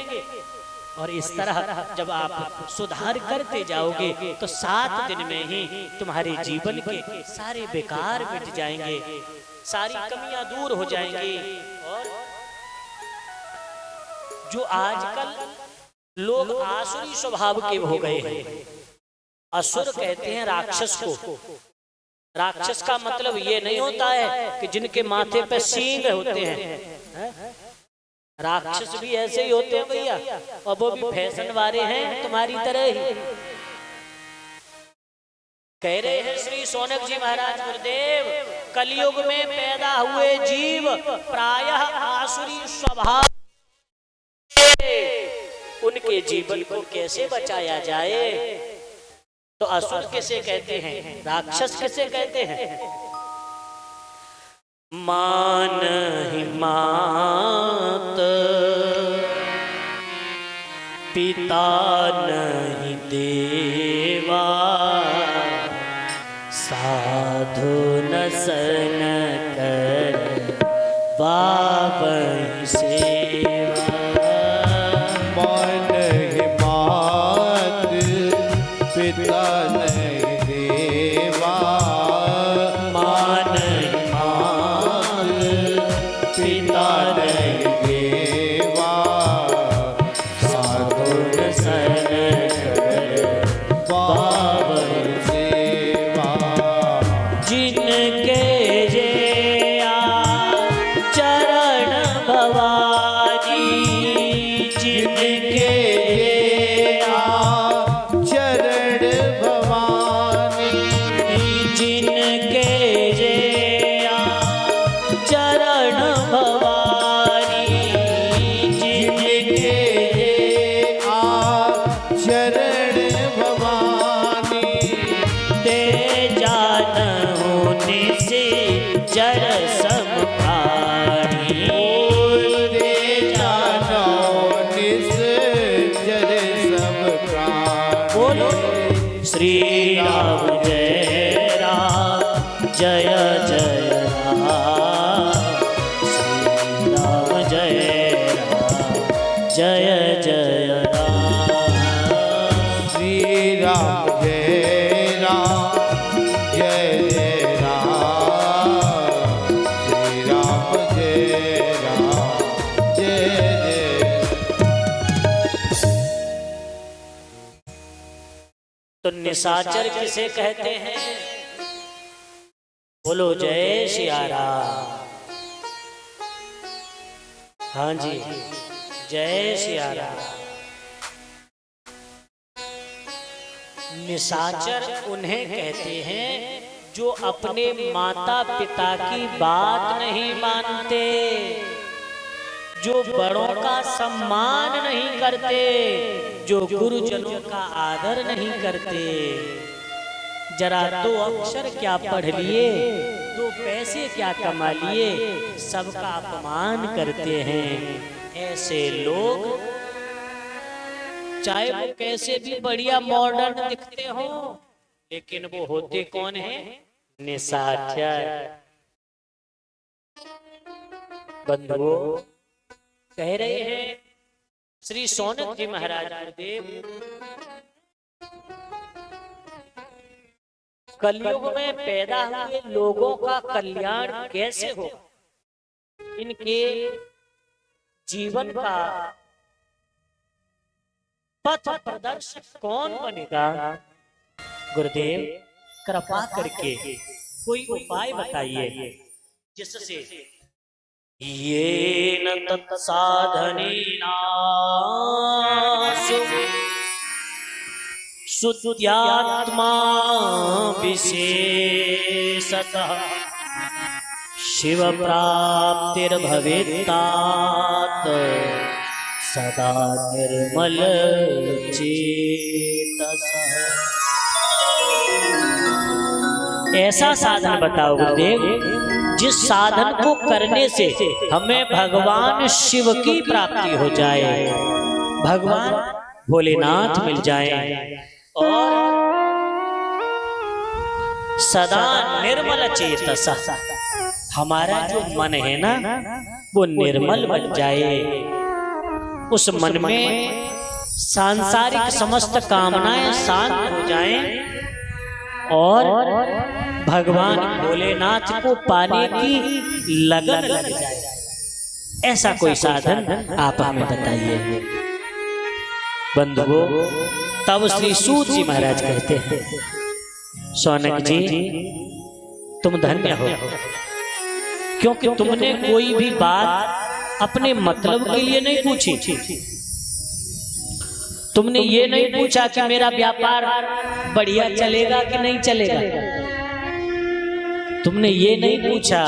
और इस तरह जब आप सुधार करते जाओगे तो 7 दिन में ही तुम्हारे जीवन के सारे बेकार मिट जाएंगे, सारी कमियां दूर हो जाएंगी। और जो आजकल लोग आसुरी स्वभाव के हो गए हैं, असुर कहते हैं राक्षस को। राक्षस का मतलब ये नहीं होता है कि जिनके माथे पे सींग होते हैं। राक्षस भी ऐसे ही होते हैं भैया, और वो भी फैशन वाले हैं तुम्हारी तरह ही। कह रहे हैं श्री सोनक जी महाराज गुरुदेव, कलयुग में पैदा हुए जीव प्रायः आसुरी स्वभाव, उनके जीवन को कैसे बचाया जाए? तो असुर किसे कहते हैं, राक्षस किसे कहते हैं? मान ही मात पिता नहीं देवा, साधु न सन कर बाबा सेवा। मान ही मात पिता नहीं देवा, मान ही मात पिता नहीं देवा, साधु न सन कर बाबा सेवा। जिनके जया चरण भवानी, जिनके चरण भवानी, जिनके जया चरण भवानी, जिनके चरण भवानी, ते जान होने से जर सम प्राणी, रे जानो निस जर सब प्राणी। बोलो श्री राम जय राम, जय जय राम, श्री राम जय राम, जय जय राम। श्री राम जय राम, जय जय राम, श्री राम जय राम, जय जय। तो निशाचर किसे कहते हैं? बोलो जय सिया राम। हाँ जी, जय सिया राम। निशाचर उन्हें कहते हैं जो अपने माता पिता की बात नहीं मानते, जो बड़ों का सम्मान नहीं करते, जो गुरुजनों का आदर नहीं करते। जरा 2 अक्षर क्या पढ़ लिए, 2 पैसे क्या कमा लिए, सबका अपमान करते हैं। ऐसे लोग चाहे वो कैसे भी बढ़िया मॉडर्न दिखते हो, लेकिन वो होते कौन है? निशाचर। बंधुओं, कह रहे हैं श्री सौनक जी महाराज गुरुदेव, कलयुग में पैदा हुए लोगों का कल्याण कैसे हो, इनके जीवन का पथ प्रदर्शक कौन बनेगा? गुरुदेव कृपा करके कोई उपाय बताइए जिससे ये न तत्साधनेना शुद्ध्यात्मा विशेषतः शिव प्राप्तिर्भवेत्तात सदा निर्मल चेतसः। ऐसा साधन बताओ गुरुदेव जिस साधन को करने से हमें भगवान शिव की प्राप्ति हो जाए, भगवान भोलेनाथ मिल जाए और सदा निर्मल चेतसा, हमारा जो मन है ना वो निर्मल बन जाए, उस मन में सांसारिक समस्त कामनाएं शांत हो जाएं और भगवान भोलेनाथ को पाने की लगन लग जाए। ऐसा कोई साधन आप हमें बताइए। बंधुओं, तब श्री सूत जी महाराज कहते हैं, सौनक जी तुम धन्य हो, क्योंकि तुमने कोई भी बात अपने मतलब के लिए नहीं पूछी। तुमने ये नहीं पूछा कि मेरा व्यापार बढ़िया चलेगा कि नहीं चलेगा, तुमने ये नहीं पूछा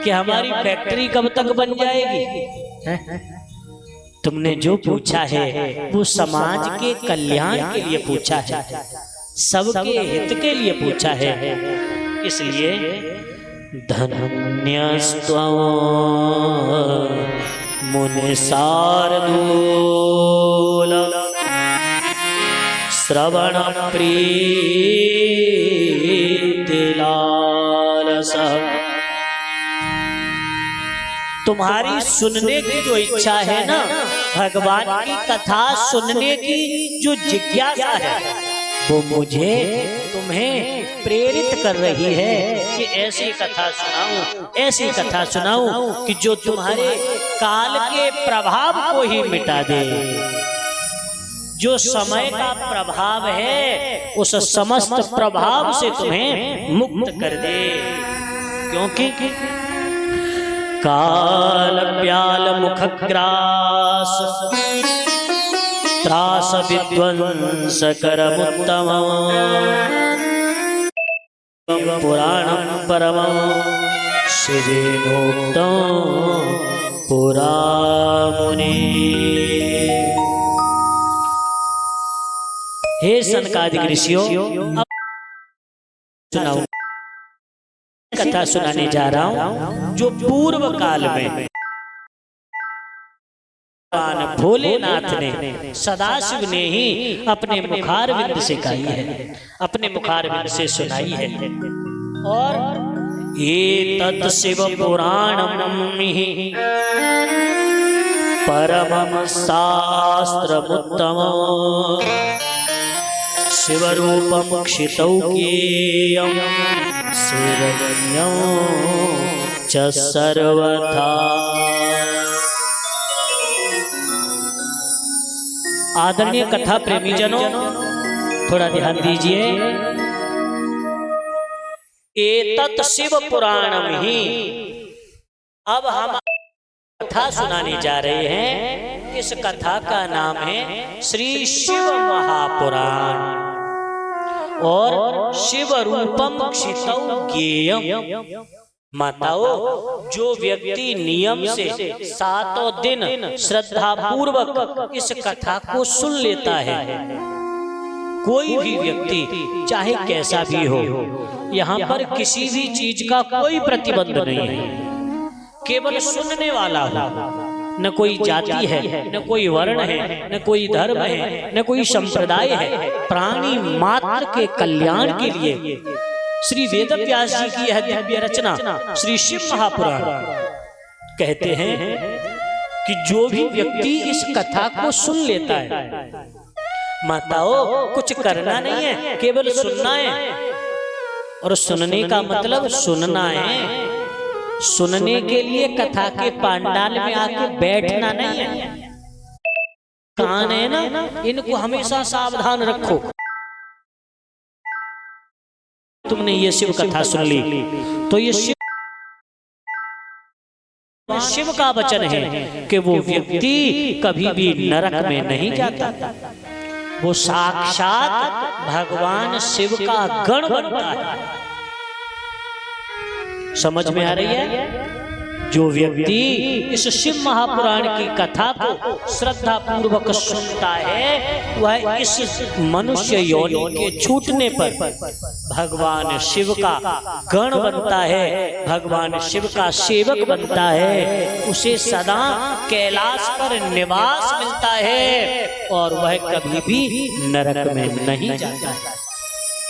कि हमारी फैक्ट्री कब तक बन जाएगी। तुमने जो पूछा है वो समाज के कल्याण के लिए पूछा है, सबके हित के लिए पूछा है। इसलिए धन्यस्त्वं मुनिशार्दूल श्रवण प्रीतिलालसः। तुम्हारी सुनने की जो इच्छा है ना, भगवान की कथा सुनने की जो जिज्ञासा है, वो मुझे तुम्हें प्रेरित कर रही है कि ऐसी कथा सुनाऊं, ऐसी कथा सुनाऊं कि जो तुम्हारे काल के प्रभाव को ही मिटा दे। जो समय का प्रभाव है उस समस्त प्रभाव से तुम्हें मुक्त कर दे, क्योंकि काल प्याल मुखग्रास त्रास विध्वंस करमुत्तम पुराणं परमं शिवेनोक्तं पुरा मुनि। हे सनकादिक ऋषियों, अब सुनाओ, कथा सुनाने जा रहा हूं जो पूर्व काल में भोलेनाथ ने, सदाशिव ने ही अपने मुखारविंद से गाई है, अपने मुखारविंद से सुनाई है। और ये तत् शिव पुराणम ही परमं शास्त्रमुत्तमं शिवरूपं क्षितौकेयं शिवज्ञं च सर्वथा। आदरणीय कथा प्रेमी जनों, थोड़ा ध्यान दीजिए। एतत् शिव पुराणम ही, अब हम कथा सुनाने जा रहे हैं। इस कथा का नाम है श्री शिव महापुराण। और शिव रूपम क्षितौ ज्ञेयम। माताओं, जो व्यक्ति नियम से 7 दिन श्रद्धा पूर्वक इस कथा को सुन लेता है, कोई भी व्यक्ति चाहे कैसा भी हो, यहाँ पर किसी भी चीज का कोई प्रतिबंध नहीं है, केवल सुनने वाला हो। न कोई जाति है, न कोई वर्ण है, न कोई धर्म है, न कोई संप्रदाय है। प्राणी मात्र के कल्याण के लिए श्री वेद व्यास जी की यह दिव्य रचना श्री शिव महापुराण कहते हैं कि जो भी व्यक्ति इस कथा को सुन लेता है, माताओं कुछ करना नहीं है, केवल सुनना है। और सुनने का मतलब सुनना है। सुनने के लिए कथा के पांडाल में आके बैठना नहीं है। कान है ना, इनको हमेशा सावधान रखो। तुमने ये शिव कथा सुन ली तो ये शिव का वचन है कि वो व्यक्ति कभी भी नरक में नहीं जाता, वो साक्षात भगवान शिव का गण बनता है। समझ में आ रही है? जो व्यक्ति इस शिव महापुराण की कथा को श्रद्धा पूर्वक सुनता है, वह इस मनुष्य योनि के छूटने पर भगवान शिव का गण बनता है, भगवान शिव का सेवक बनता है। उसे सदा कैलाश पर निवास मिलता है और वह कभी भी नरक में नहीं जाता।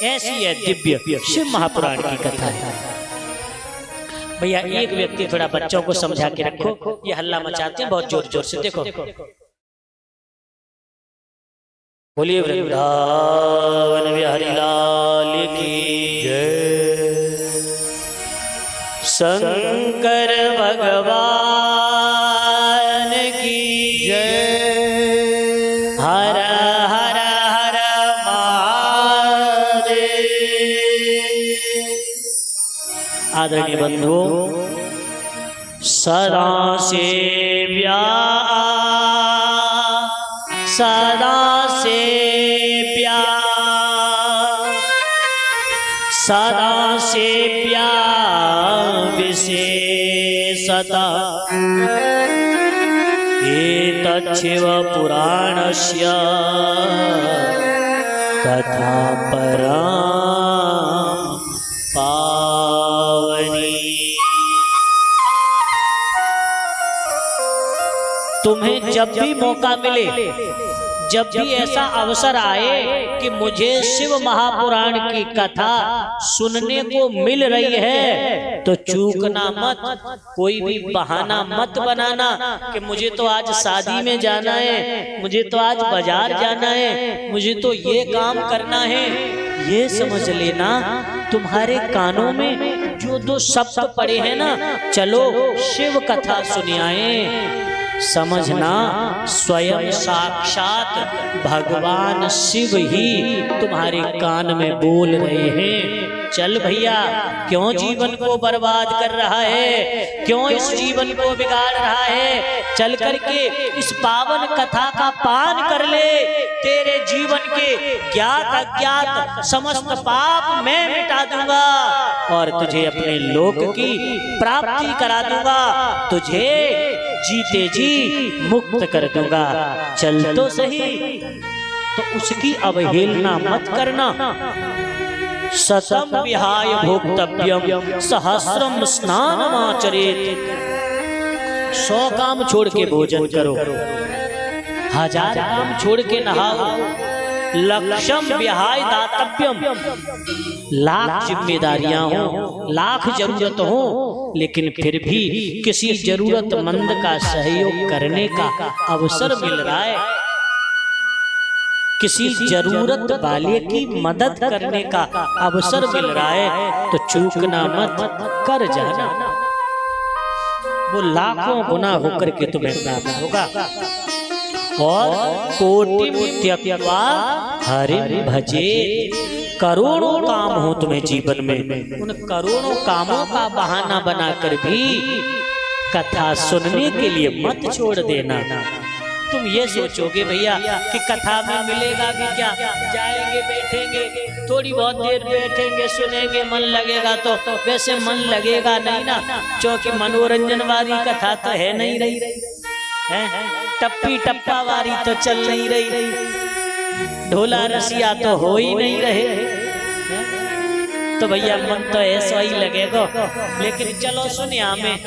ऐसी है दिव्य शिव महापुराण की कथा है। भैया एक व्यक्ति थोड़ा बच्चों को समझा के रखो, ये हल्ला मचाते हैं बहुत जोर जोर से। देखो, बोलिए वृंदावन बिहारी लाल की जय। शंकर भगवान की जय। हर हर हर महादेव। आदरणीय बंधुओं, सदा सेव्या सदा सेव्या सदा सेव्या विशेषता एतच्छिव पुराणस्य कथा परा पावनी। तुम्हें जब भी मौका मिले, जब भी ऐसा अवसर आए कि मुझे शिव महापुराण की कथा सुनने को मिल रही है, तो चूकना मत, कोई भी बहाना मत बनाना कि मुझे तो आज शादी में जाना है, मुझे तो आज बाजार जाना है, मुझे तो ये काम करना है। ये समझ लेना तुम्हारे कानों में जो 2 शब्द पड़े हैं ना, चलो शिव कथा सुनिए, समझना स्वयं साक्षात भगवान शिव ही तुम्हारे कान में बोल रहे हैं। चल भैया, क्यों जीवन को बर्बाद कर रहा है, क्यों इस जीवन को बिगाड़ रहा है? चल करके इस पावन कथा का पान कर ले। तेरे जीवन के ज्ञात अज्ञात समस्त पाप मैं मिटा दूंगा और तुझे अपने लोक की प्राप्ति करा दूंगा, तुझे जीते जी मुक्त कर दूंगा। चल तो सही, तो उसकी अवहेलना मत करना। शतम विहाय भोक्तव्यम सहस्रम स्नानमाचरेत्। 100 काम छोड़ के भोजन करो, 1000 काम छोड़ के नहाओ। लक्ष्यम विहाय दातव्यम। लाख जिम्मेदारियां हो, लाख जरूरत हो, लेकिन फिर भी किसी जरूरतमंद का सहयोग करने का अवसर मिल रहा है, किसी जरूरत वाले की मदद करने का अवसर मिल रहा है, तो चूकना मत, कर जाना। वो लाखों गुना होकर के तुम्हें प्राप्त होगा। और कोटि त्यक्त्वा हरिं भजे। करोड़ों काम हो तुम्हें जीवन में, उन करोड़ों कामों का बहाना बनाकर भी कथा सुनने के लिए मत छोड़ देना। तुम ये सोचोगे भैया कि कथा में मिलेगा भी क्या, जाएंगे बैठेंगे थोड़ी बहुत देर बैठेंगे सुनेंगे मन लगेगा, तो वैसे मन लगेगा नहीं ना, क्योंकि मनोरंजन वाली कथा तो है नहीं रही है, टप्पी टप्पा वाली तो चल नहीं रही, ढोला रसिया तो हो ही नहीं रहे, तो भैया मन तो ऐसा ही लगेगा। लेकिन चलो सुनिया में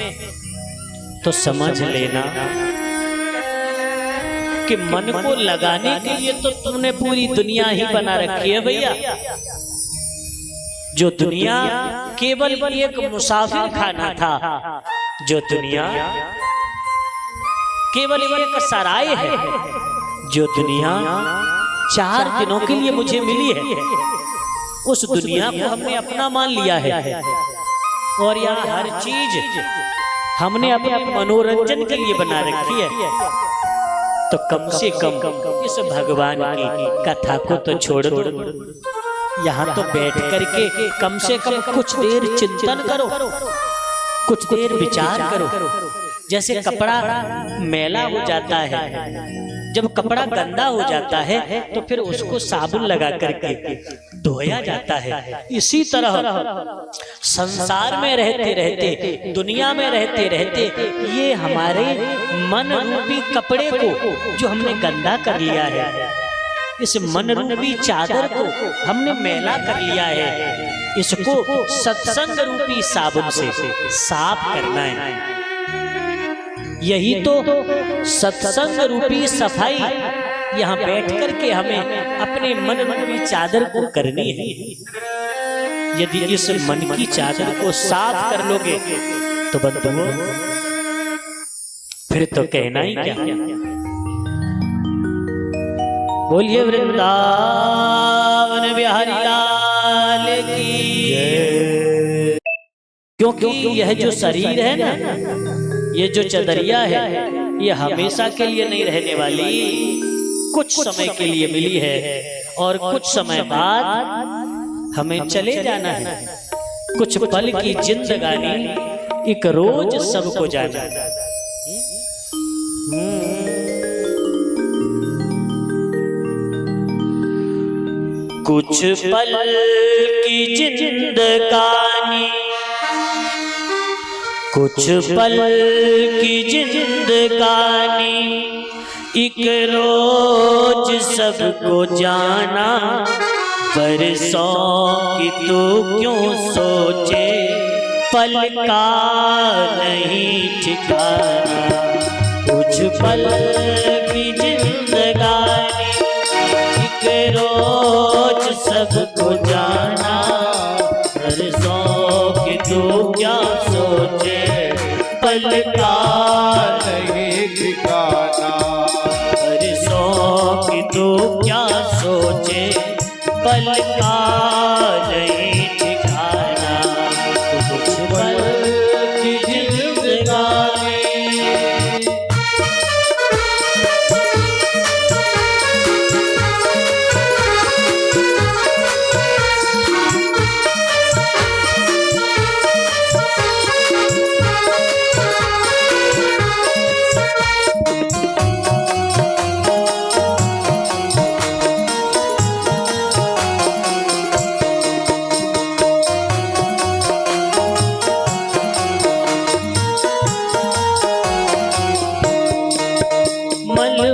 तो समझ लेना कि मन को लगाने के लिए तो तुमने पूरी दुनिया ही बना रखी है भैया। जो दुनिया केवल एक मुसाफिर खाना था, जो दुनिया केवल एक सराय है, जो दुनिया 4 दिनों के लिए मुझे मिली है, उस दुनिया को हमने अपना मान लिया है और यहाँ हर चीज हमने अपने मनोरंजन के लिए बना रखी है। तो कम से कम इस भगवान की कथा को तो छोड़ दो, यहाँ तो बैठ करके कम से कम कुछ देर चिंतन करो, कुछ देर विचार करो। जैसे कपड़ा मैला हो जाता है, जब कपड़ा गंदा हो जाता है तो फिर उसको साबुन लगा करके धोया जाता है। इसी तरह संसार में रहते रहते, दुनिया में रहते रहते, ये हमारे मन रूपी कपड़े को जो हमने गंदा कर लिया है, इस मन रूपी चादर को हमने मैला कर लिया है, इसको सत्संग रूपी साबुन से साफ करना है। यही तो सत्संग रूपी सफाई यहाँ बैठ करके हमें अपने मन रूपी चादर को करनी है। यदि इस मन की चादर को साफ कर लोगे तो बंधुओं फिर तो कहना ही क्या। बोलिए वृंदावन बिहारी लाल की जय। क्योंकि यह जो शरीर है ना, ये जो चदरिया है, ये हमेशा के लिए नहीं रहने वाली, कुछ समय के लिए मिली है और कुछ समय बाद हमें चले जाना है। कुछ पल की जिंदगानी, एक रोज सबको जाना है। कुछ पल की जिंदगानी, कुछ पल की जिंदगानी, एक रोज सबको जाना, बरसों की तो क्यों सोचे, पल का नहीं ठिकाना। कुछ पल की जिंदगानी, एक रोज सबको जाना, बरसों की तो क्या सोचे, पल का नहीं ठिकाना। बरसों की तो क्या सोचे, पल का नहीं ठिकाना। कुछ पल की जिंदगानी,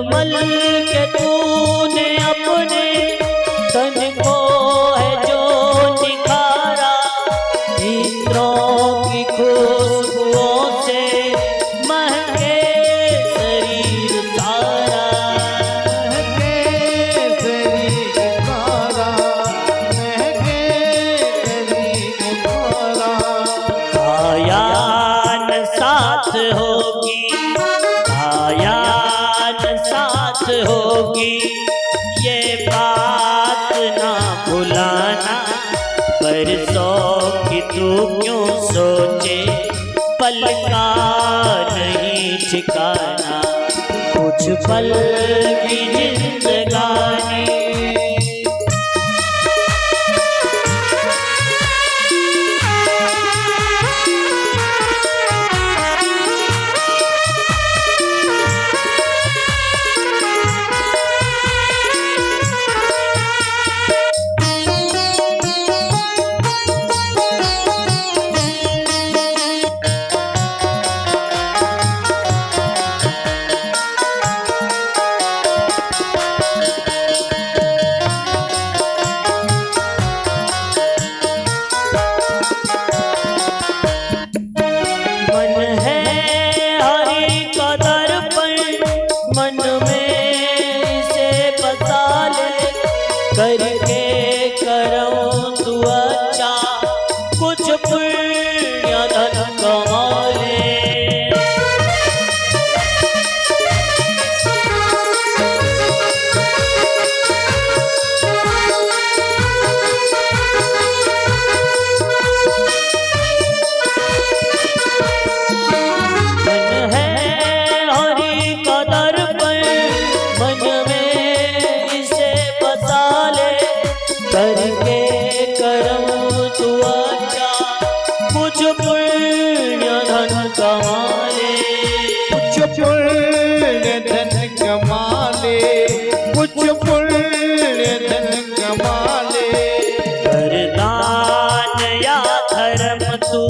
मल के तूने अपने तन को है जो निखारा, इत्रों की खुशबुओं से महके शरीर सारा, महके शरीर सारा, महके शरीर सारा। आयान साथ होगी, आयान साथ होगी, ये बात ना भुलाना, बरसों की तू क्यों सोचे, पल का नहीं ठिकाना। कुछ पल की जिंदगानी, करके करम तू अच्छा, कुछ पुण्य धन कमा ले। करके करम तू अच्छा, कुछ पुण्य धन कमा ले। कुछ पुण्य धन कमा ले, कुछ पुण्य धन कमा ले। कर दान या धर्म तू,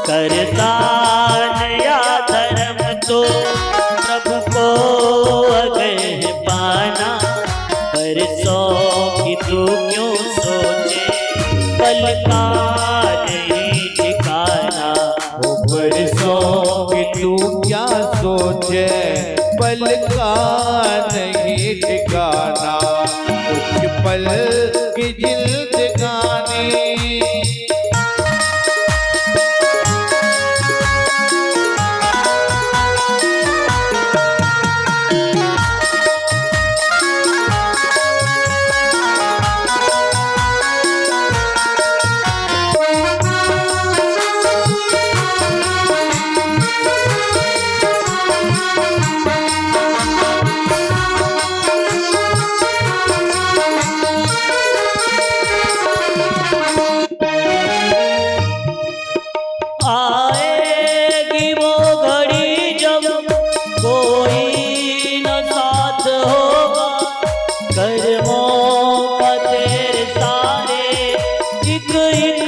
कर दान या धर्म तू, प्रभु को अगर पाना। परसों की तू क्यों सोचे, पल का नहीं ठिकाना। ओ परसों की तू क्या सोचे, पल का नहीं ठिकाना। कुछ पल की जिंदगानी, आएगी वो घड़ी जब कोई न साथ होगा। कर्मों का तेरे सारे एक एक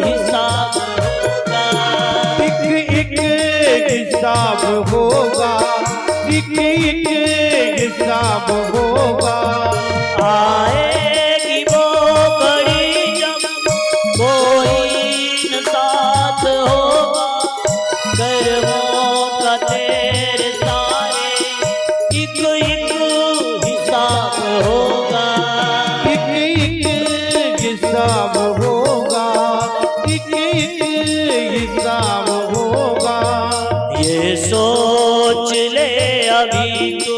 हिसाब होगा। एक एक हिसाब होगा, एक एक हिसाब होगा। आएगी वो घड़ी जब कोई न साथ होगा। कर्मों का तेरे सारे एक एक हिसाब होगा। एक एक हिसाब होगा, एक एक हिसाब होगा। ये सोच ले अभी तो,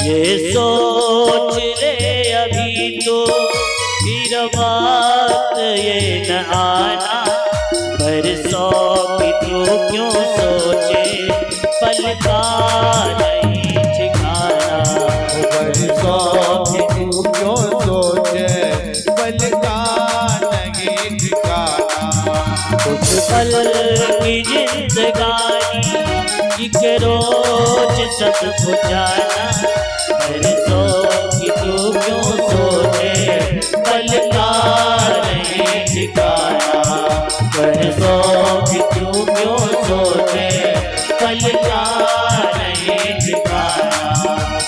ये सोच ले अभी तो, फिर बात ये न आना। परसों की तू क्यों सोचे, पल का नहीं ठिकाना। परसों की तू क्यों सोचे, पल का नहीं ठिकाना। कुछ पल की जिंदगानी, एक रोज सब कुछ जाना। परसों की तू क्यों सोचे, पल का नहीं ठिकाना। परसों की तू क्यों सोचे, पल का नहीं ठिकाना।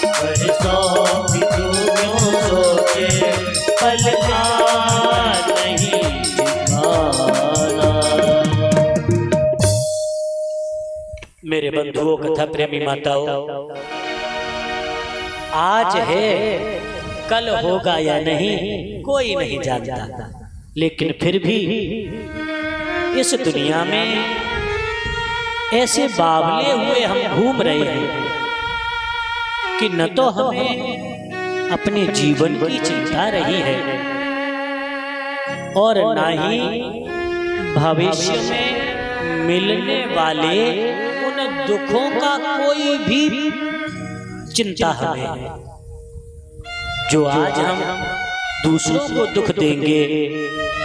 परसों की तू क्यों सोचे, पल का नहीं ठिकाना। मेरे बंधुओं, कथा प्रेमी माताओं, आज है कल होगा या नहीं कोई नहीं जानता, लेकिन फिर भी इस दुनिया में ऐसे बावले हुए हम घूम रहे हैं कि न तो हमें अपने जीवन की चिंता रही है और न ही भविष्य में मिलने वाले उन दुखों का कोई भी चिंता हमें है। जो आज हम दूसरों को दुख देंगे,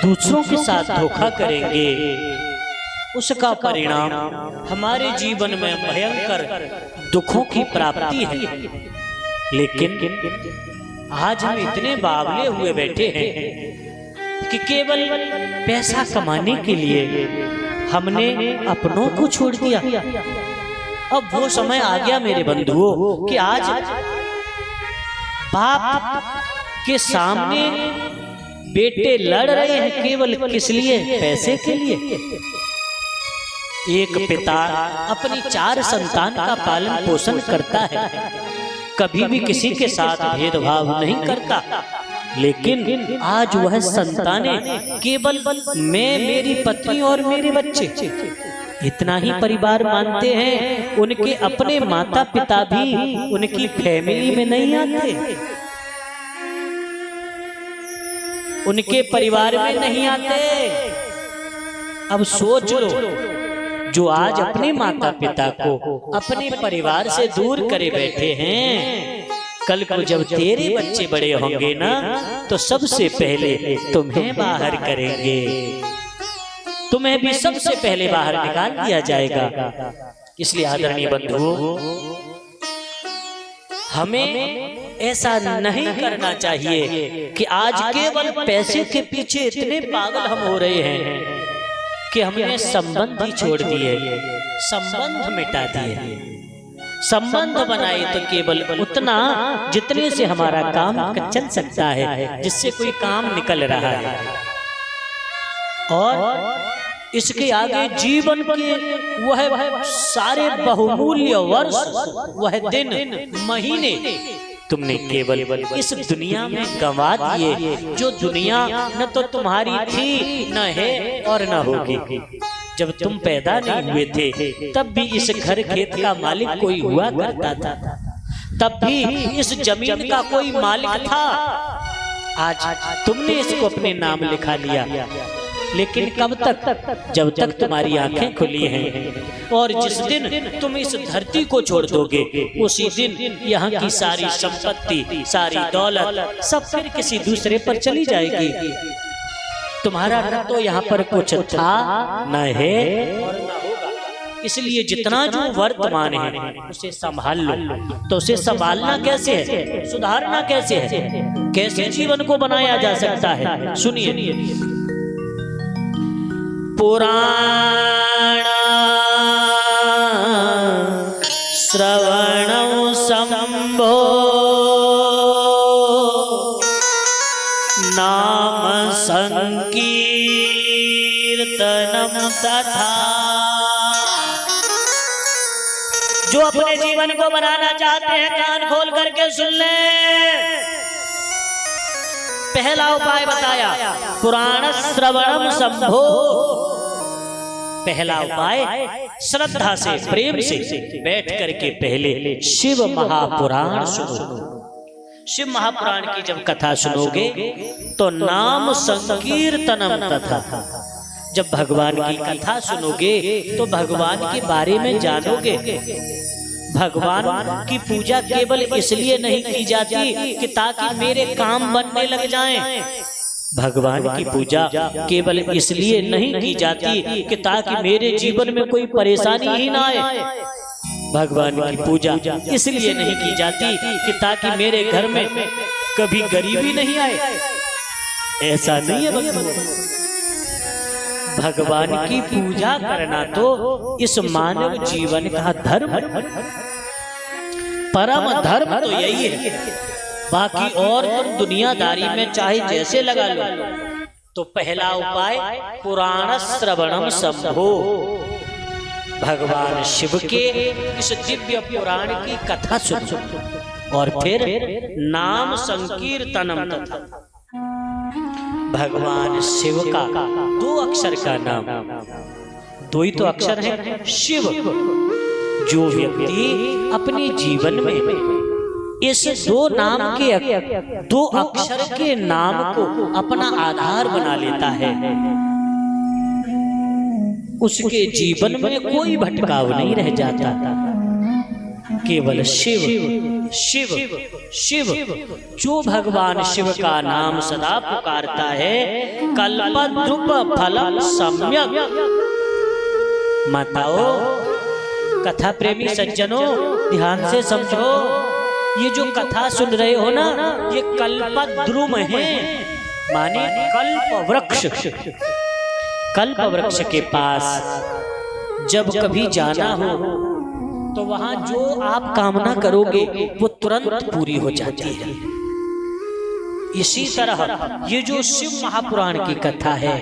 दूसरों के साथ धोखा करेंगे, उसका परिणाम हमारे जीवन में भयंकर दुखों की प्राप्ति है। लेकिन आज हम इतने बावले हुए बैठे हैं कि केवल पैसा कमाने के लिए हमने अपनों को छोड़ दिया। अब वो समय आ गया मेरे बंधुओं कि आज बाप के सामने बेटे लड़ रहे हैं केवल किस लिए? पैसे के लिए। एक पिता अपनी 4 संतान का पालन पोषण करता है, कभी भी किसी के साथ भेदभाव नहीं करता, लेकिन आज वह संतानें केवल मैं, मेरी पत्नी और मेरे बच्चे, इतना ही परिवार मानते हैं। उनके अपने माता पिता भी उनकी फैमिली में नहीं आते, उनके परिवार में नहीं आते। अब सोच लो, जो आज अपने माता पिता को अपने परिवार से दूर करे बैठे हैं, कल को जब तेरे बच्चे बड़े होंगे ना, तो सबसे पहले तुम्हें बाहर करेंगे, तुम्हें भी सबसे पहले बाहर निकाल दिया जाएगा। इसलिए आदरणीय बंधुओं, हमें ऐसा नहीं करना चाहिए कि आज केवल पैसे के पीछे इतने पागल हम हो रहे हैं कि हमने संबंध ही छोड़ दिए, संबंध मिटा दिए। संबंध बनाए तो केवल उतना जितने से हमारा काम चल सकता है, जिससे कोई काम निकल रहा है, और इसके आगे जीवन के वह सारे बहुमूल्य वर्ष, वह दिन, महीने तुमने केवल इस दुनिया में गंवा दिए, जो दुनिया न तो तुम्हारी थी, न है और न होगी। जब तुम पैदा नहीं हुए थे तब भी इस घर खेत का मालिक कोई हुआ करता था, तब भी इस जमीन का कोई मालिक था। आज तुमने इसको अपने नाम लिखा लिया, लेकिन कब तक? जब तक तुम्हारी आंखें खुली हैं। और जिस दिन तुम इस धरती को छोड़ दोगे, उसी दिन यहाँ की सारी संपत्ति, सारी दौलत सब फिर किसी दूसरे पर चली जाएगी। तुम्हारा न तो यहाँ पर कुछ था, न है और न होगा। इसलिए जितना जो वर्तमान है उसे संभाल लो। तो उसे संभालना कैसे है, सुधारना कैसे है, कैसे जीवन को बनाया जा सकता है? सुनिए, पुराण श्रवणं संभो नाम संकीर्तनम तथा। जो अपने जीवन को बनाना चाहते हैं, कान खोल करके सुन ले। पहला उपाय बताया, पुराण श्रवणम संभो। पहला उपाय श्रद्धा से, प्रेम से बैठ करके पहले शिव महापुराण सुनो। शिव महापुराण की जब कथा सुनोगे तो नाम संकीर्तनम तथा। जब भगवान की कथा सुनोगे तो भगवान के बारे में जानोगे। भगवान की पूजा केवल इसलिए नहीं की जाती कि ताकि मेरे काम बनने लग जाएं। भगवान की पूजा केवल इसलिए नहीं की जाती कि ताकि मेरे जीवन में कोई परेशानी ही ना आए। भगवान की पूजा इसलिए नहीं की जाती कि ताकि मेरे घर में कभी गरीबी नहीं आए। ऐसा नहीं है। भगवान की पूजा करना तो इस मानव जीवन का धर्म, परम धर्म तो यही है। बाकी और तुम दुनियादारी में चाहे जैसे लगा लो। तो पहला उपाय पुराण श्रवणम संभो। भगवान शिव के इस दिव्य पुराण की कथा सुनो और फिर नाम संकीर्तनम तथा। भगवान शिव का 2 अक्षर का नाम, 2 ही तो अक्षर है, शिव। जो व्यक्ति अपने जीवन में इस 2 नाम के 2 अक्षर के नाम को अपना आधार बना लेता है, उसके जीवन में कोई भटकाव नहीं रह जाता। केवल शिव शिव शिव। जो भगवान शिव का नाम सदा पुकारता है, कल्पद्रुम फलम सम्यक। माताओं, कथा प्रेमी सज्जनों, ध्यान से समझो। ये जो कथा सुन रहे हो ना, ये कल्पद्रुम है, माने कल्प वृक्ष। कल्प वृक्ष के पास जब कभी जाना हो तो वहां जो आप कामना करोगे वो तुरंत पूरी हो जाती है। इसी तरह ये जो शिव महापुराण की कथा है,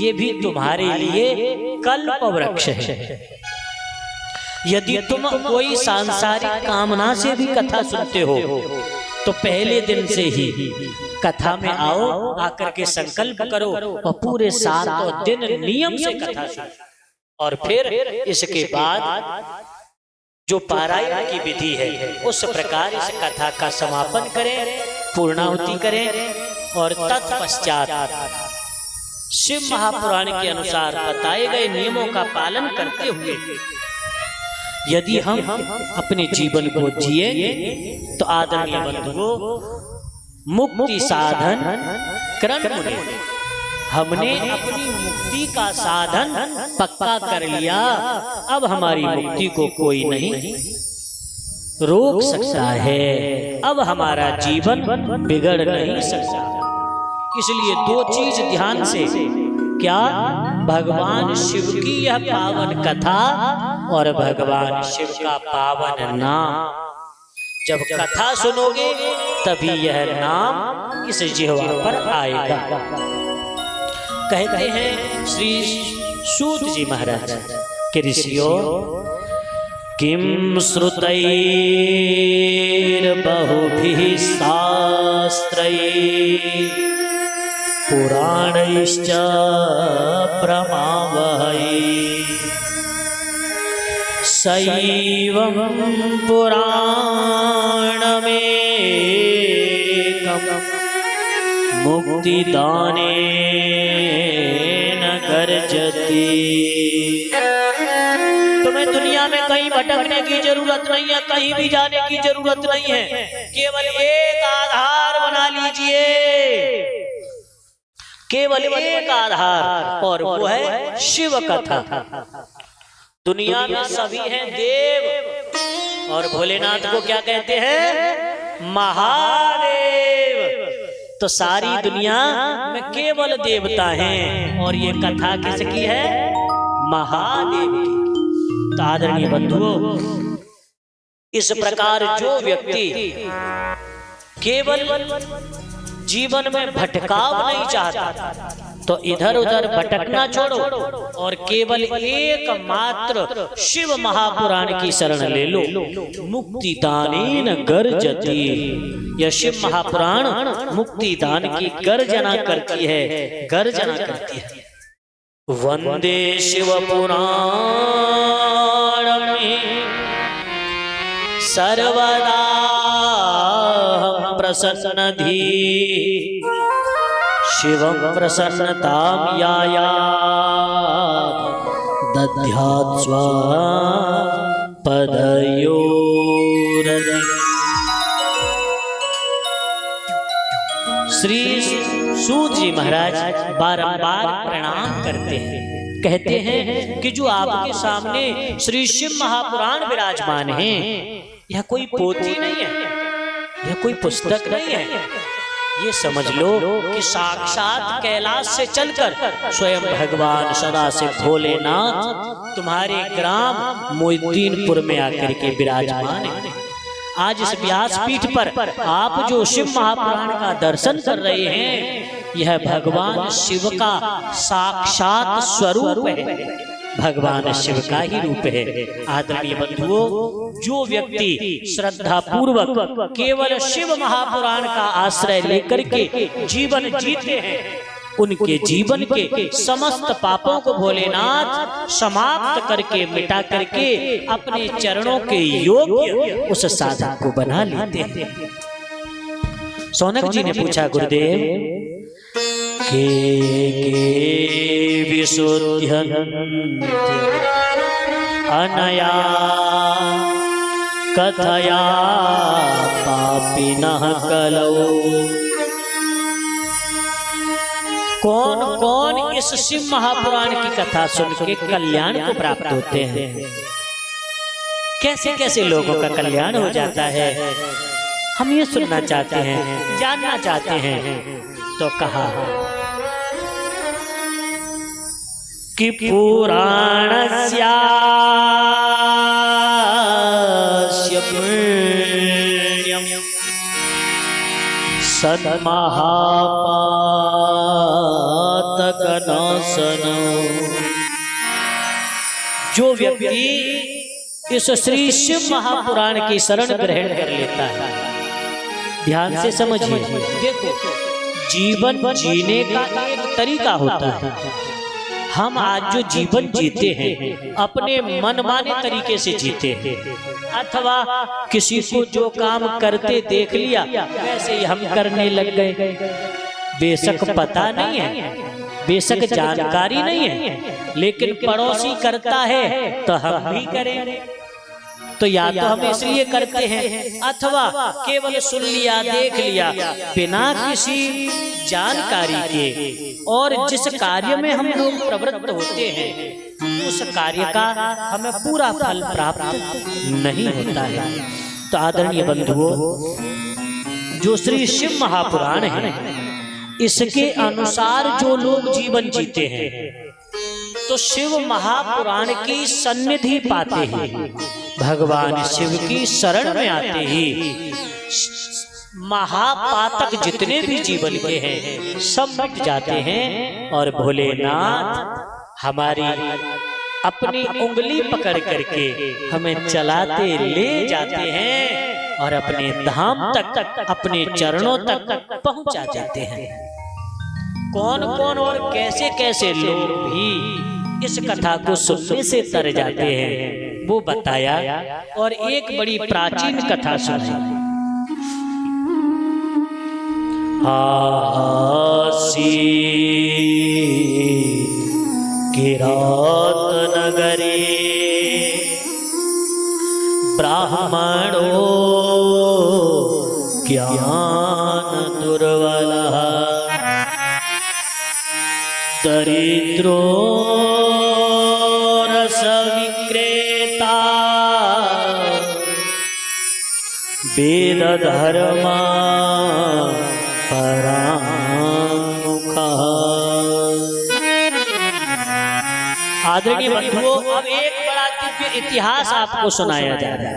ये भी तुम्हारे लिए कल्प वृक्ष है। यदि तुम कोई सांसारिक कामना से भी कथा सुनते हो तो पहले दिन से ही कथा में आओ, आकर के संकल्प करो और पूरे 7 दिन नियम से कथा सुनो। और फिर इसके बाद जो पारायण की विधि है उस प्रकार इस कथा का समापन करें, पूर्णाहुति करें। और तत्पश्चात शिव महापुराण के अनुसार बताए गए नियमों का पालन करते हुए यदि हम अपने जीवन को जिए तो आदरणीय बंधुओं, मुक्ति साधन करण मुनि, हमने अपनी मुक्ति का साधन पक्का कर लिया। अब हमारी मुक्ति को कोई नहीं रोक सकता है, अब हमारा जीवन बिगड़ नहीं सकता। इसलिए 2 चीज ध्यान से, क्या? भगवान शिव की यह पावन कथा और भगवान शिव का पावन नाम। जब कथा सुनोगे तभी यह नाम इस जिह्वा पर आएगा। कहते हैं श्री सूत जी महाराज के ऋषियों, किम श्रुतैर् बहुभिः शास्त्रैः पुराणैश्च प्रमावहै सैवं पुराणमेकं मुक्तिदानेन गर्जति। तुम्हें दुनिया में कहीं भटकने की जरूरत नहीं है, कहीं भी जाने की जरूरत नहीं है, केवल एक आधार बना लीजिए, केवल एक आधार, और वो है शिव कथा। दुनिया में सभी हैं देव, और भोलेनाथ को क्या कहते हैं? महादेव। तो सारी दुनिया में केवल देवता हैं, और ये कथा किसकी है? महादेव की। तो आदरणीय बंधुओं, इस प्रकार जो व्यक्ति केवल जीवन में भटकाव नहीं चाहता तो इधर उधर भटकना छोड़ो और केवल एकमात्र शिव महापुराण की शरण ले लो। मुक्ति दानेन गर्जति। यह शिव महापुराण मुक्ति दान की गर्जना करती है, गर्जना करती है। वंदे शिव पुराण में सर्वदा प्रसन्नधि शिवं प्रसन्नतां यायात् दद्यात् स्वपदयोरधि। श्री सूत जी महाराज बारंबार प्रणाम करते हैं, कहते हैं कि जो आपके सामने श्री शिव महापुराण विराजमान हैं, यह कोई पोथी नहीं है, यह कोई पुस्तक नहीं है, ये समझ लो कि साक्षात कैलाश से चलकर स्वयं भगवान सदाशिव भोलेनाथ तुम्हारे ग्राम मोहिद्दीनपुर में आकर के विराजमान है। आज इस व्यासपीठ पर आप जो शिव महापुराण का दर्शन कर रहे हैं, यह भगवान शिव का साक्षात स्वरूप है, भगवान शिव का ही रूप है। आदरणीय बंधुओं, जो व्यक्ति श्रद्धा पूर्वक केवल शिव महापुराण का आश्रय लेकर के जीवन जीते हैं, उनके जीवन के समस्त पापों को भोलेनाथ समाप्त करके मिटा करके अपने चरणों के योग्य उस साधक को बना लेते हैं। सौनक जी ने पूछा, गुरुदेव के विशुद्ध्यन्ति अनया कथया पापिनः कलौ। कौन कौन इस शिव महापुराण की कथा सुन के कल्याण को प्राप्त होते हैं? कैसे कैसे लोगों का कल्याण हो जाता है, हम ये सुनना चाहते हैं, जानना चाहते हैं। तो कहा कि पुराणस्य पुण्यं सन्महापातकनाशनम्। जो व्यक्ति इस श्री शिव महापुराण की शरण ग्रहण कर लेता है, ध्यान से समझिए। देखो, जीवन जीने का एक तरीका होता है। हम आज जो जीवन जीते हैं अपने मनमाने तरीके से जीते हैं, अथवा किसी को जो काम करते देख लिया वैसे ही हम करने लग गए। बेशक पता नहीं है, बेशक जानकारी नहीं है, लेकिन पड़ोसी करता है तो हम भी करें। तो या तो हम इसलिए करते हैं, अथवा केवल सुन लिया, देख लिया, बिना किसी जानकारी के। और जिस कार्य में हम लोग प्रवृत्त होते हैं उस कार्य का हमें पूरा फल प्राप्त नहीं होता है। तो आदरणीय बंधुओं, जो श्री शिव महापुराण है इसके अनुसार जो लोग जीवन जीते हैं तो शिव महापुराण की सन्निधि पाते ही, भगवान शिव की शरण में आते ही महापातक जितने भी जीवन के हैं सब मिट जाते हैं और भोलेनाथ हमारी अपनी उंगली पकड़ करके हमें चलाते ले जाते हैं और अपने धाम तक, अपने चरणों तक पहुंचा जाते हैं। कौन कौन और कैसे कैसे लोग भी इस कथा को सुनने से तर जाते हैं वो बताया, और एक बड़ी प्राचीन कथा सुनाई। आसी किरात नगरे ब्राह्मणो ज्ञान दुर्वलः दरिद्रो रस विक्रेता वेद धर्मा परामुखः। आदरणीय बंधुओं, अब एक बड़ा दिव्य इतिहास आपको सुनाया जा रहा है।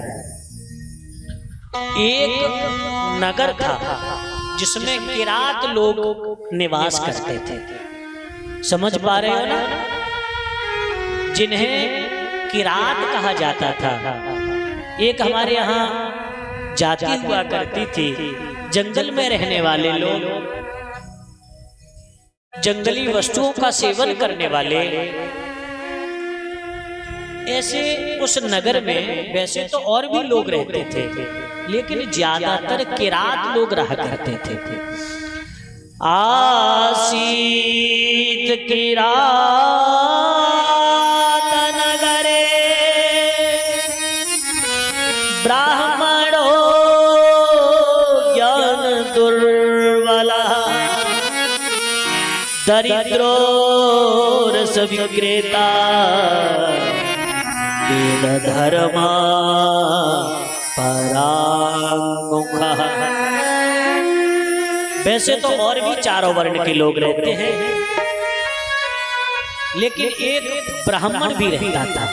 एक नगर था जिसमें किरात लोग निवास करते थे। समझ पा रहे हो ना? जिन्हें किरात कहा जाता था। एक हमारे यहाँ जाति हुआ करती थी, जंगल में रहने वाले लोग, जंगली वस्तुओं का सेवन करने वाले। ऐसे उस नगर में वैसे तो और भी लोग रहते थे, लेकिन ज्यादातर किरात लोग रहा करते थे। आसीत किरात नगरे ब्राह्मणो ज्ञान दुर्वला दरिद्रो रस विक्रेता वेद धर्मा परामुखः। वैसे तो और भी चारों वर्ण के लोग रहते हैं, लेकिन एक ब्राह्मण भी रहता था।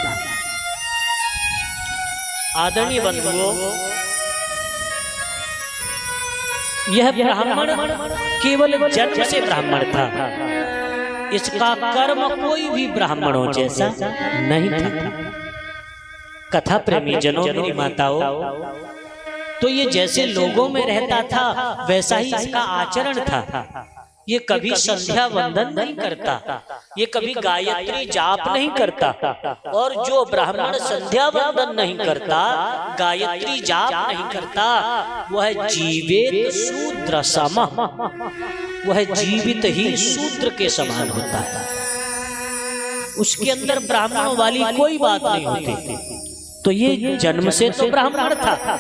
आदरणीय बंधुओं, यह ब्राह्मण केवल जन्म से ब्राह्मण था। इसका कर्म कोई भी ब्राह्मणों जैसा नहीं था। कथा प्रेमी जनों, मेरी माताओं, तो ये जैसे लोगों में रहता था वैसा ही इसका आचरण था। ये कभी संध्या वंदन नहीं करता, ये कभी गायत्री जाप नहीं करता। और जो ब्राह्मण संध्या वंदन नहीं करता, गायत्री जाप नहीं करता, वह जीवित शूद्र समः, वह जीवित ही शूद्र के समान होता है। उसके अंदर ब्राह्मणों वाली कोई बात नहीं होती। तो ये जन्म से तो ब्राह्मण था,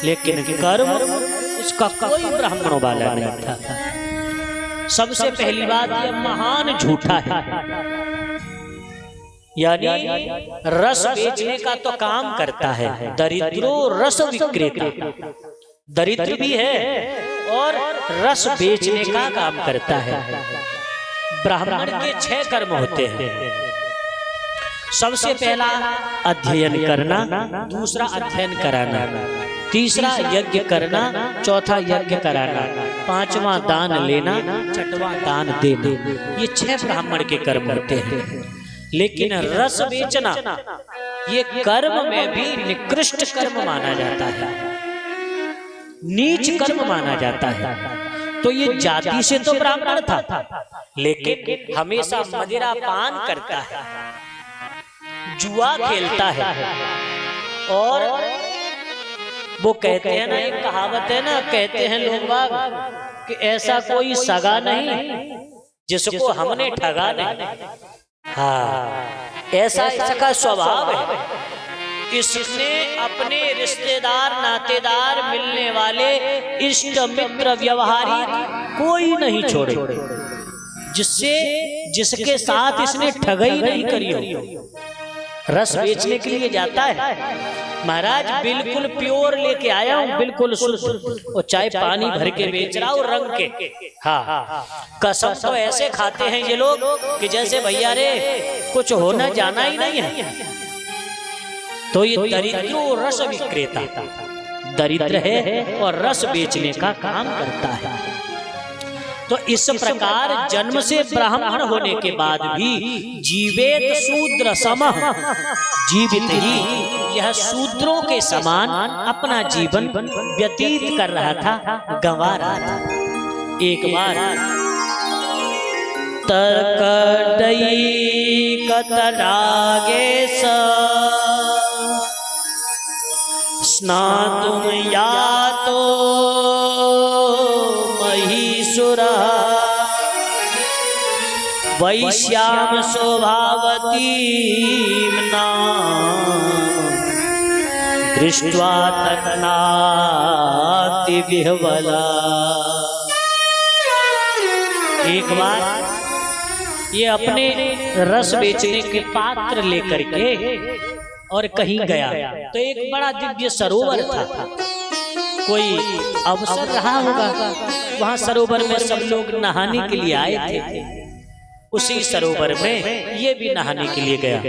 लेकिन कर्म इसका कोई ब्राह्मणों वाला नहीं था। सबसे पहली बात, यह महान झूठा है। यानी रस बेचने का तो काम करता है, दरिद्रो रस विक्रेता, दरिद्र भी है और रस बेचने का काम करता है। ब्राह्मण के 6 कर्म होते हैं। सबसे पहला अध्ययन करना, दूसरा अध्ययन कराना, तीसरा यज्ञ करना, चौथा यज्ञ कराना, पांचवा दान लेना, छठवां दान देना। ये 6 ब्राह्मण के कर्म होते हैं। लेकिन रस बेचना ये कर्म में भी निकृष्ट कर्म माना जाता है। नीच कर्म माना जाता है। तो ये जाति से तो ब्राह्मण था, लेकिन हमेशा मदिरा पान करता है, जुआ खेलता है। और वो कहते हैं ना, एक कहावत है ना, कहते हैं लोग बाग कि ऐसा कोई सगा नहीं जिसको हमने ठगा नहीं। हाँ, ऐसा इसका स्वभाव है। इसने अपने रिश्तेदार नातेदार मिलने वाले इष्ट मित्र व्यवहारी कोई नहीं छोड़े जिसके साथ इसने ठगाई नहीं करी हो। रस बेचने के लिए जाता है, महाराज बिल्कुल प्योर लेके आया हूँ, बिल्कुल शुद्ध, और चाय पानी भर के बेच रहा हूँ रंग के। हाँ, कसम तो ऐसे खाते हैं ये लोग कि जैसे भैया रे कुछ होना जाना ही नहीं है। तो ये दरिद्र रस विक्रेता दरिद्र है और रस बेचने का काम करता है। तो इस प्रकार जन्म से ब्राह्मण होने के बाद भी जीवेत शूद्र समः, जीवित ही यह शूद्रों के समान अपना जीवन व्यतीत कर रहा था, गंवा रहा था। एक बार तरकड़ई कतरागे स्नातुम यातो महिषुरा वैश्याम शोभावती दृष्ट्वा तन्नाति विह्वला। एक बार ये अपने रस बेचने के पात्र लेकर के और कहीं गया, तो एक बड़ा दिव्य सरोवर था। कोई अवसर रहा होगा, वहां सरोवर में सब लोग नहाने के लिए आए थे। उसी सरोवर में ये भी नहाने के लिए गया।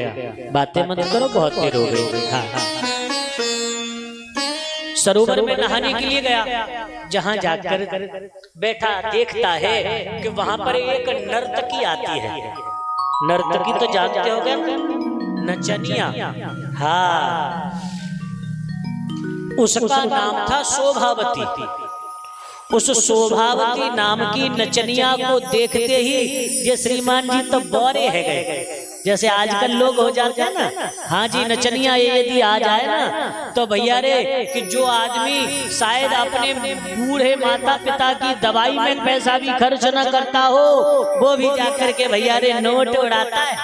बातें मत करो, बहुत देर हो गई। हाँ, सरोवर में नहाने के लिए गया। जहां जाकर बैठा देखता है कि वहां पर एक नर्तकी आती है। नर्तकी तो जानते हो क्या, नचनिया। हाँ, उसका नाम था शोभावती। उस शोभावती नाम की नचनिया को देखते ही ये श्रीमान जी तो बौरे है गए, जैसे आजकल लोग हो जाते हैं ना। हाँ जी, नचनिया यदि आ जाए ना तो भैया रे कि जो आदमी शायद अपने बूढ़े माता पिता की दवाई में पैसा भी खर्च न करता हो, वो भी जाकर के भैया रे नोट उड़ाता है।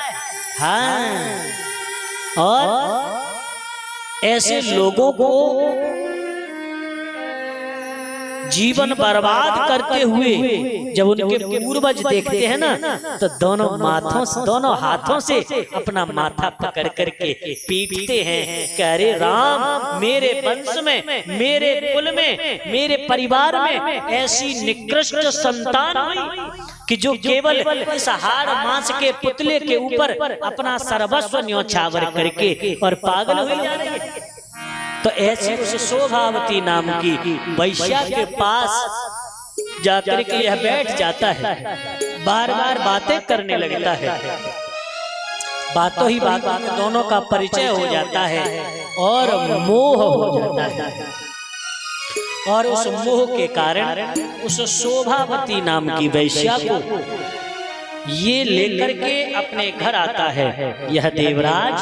हाँ, और ऐसे लोगों को जीवन बर्बाद करते हुए जब उनके पूर्वज देखते हैं ना, तो दोनों हाथों से अपना माथा पकड़ करके पीटते हैं कि अरे राम, मेरे वंश में, मेरे कुल में, मेरे परिवार में ऐसी निकृष्ट संतान हुई कि जो केवल इस हाड़ मांस के पुतले के ऊपर अपना सर्वस्व न्योछावर करके और पागल हो जा रही है। तो ऐसी उस शोभावती नाम की वैश्या के पास जाकर के यह बैठ जाता है, बार बार बातें करने लगता है। बातों ही बातों में दोनों का परिचय हो जाता है और मोह हो जाता है। और उस मोह के कारण उस शोभावती नाम की वैश्या को ये लेकर के अपने घर आता है। यह देवराज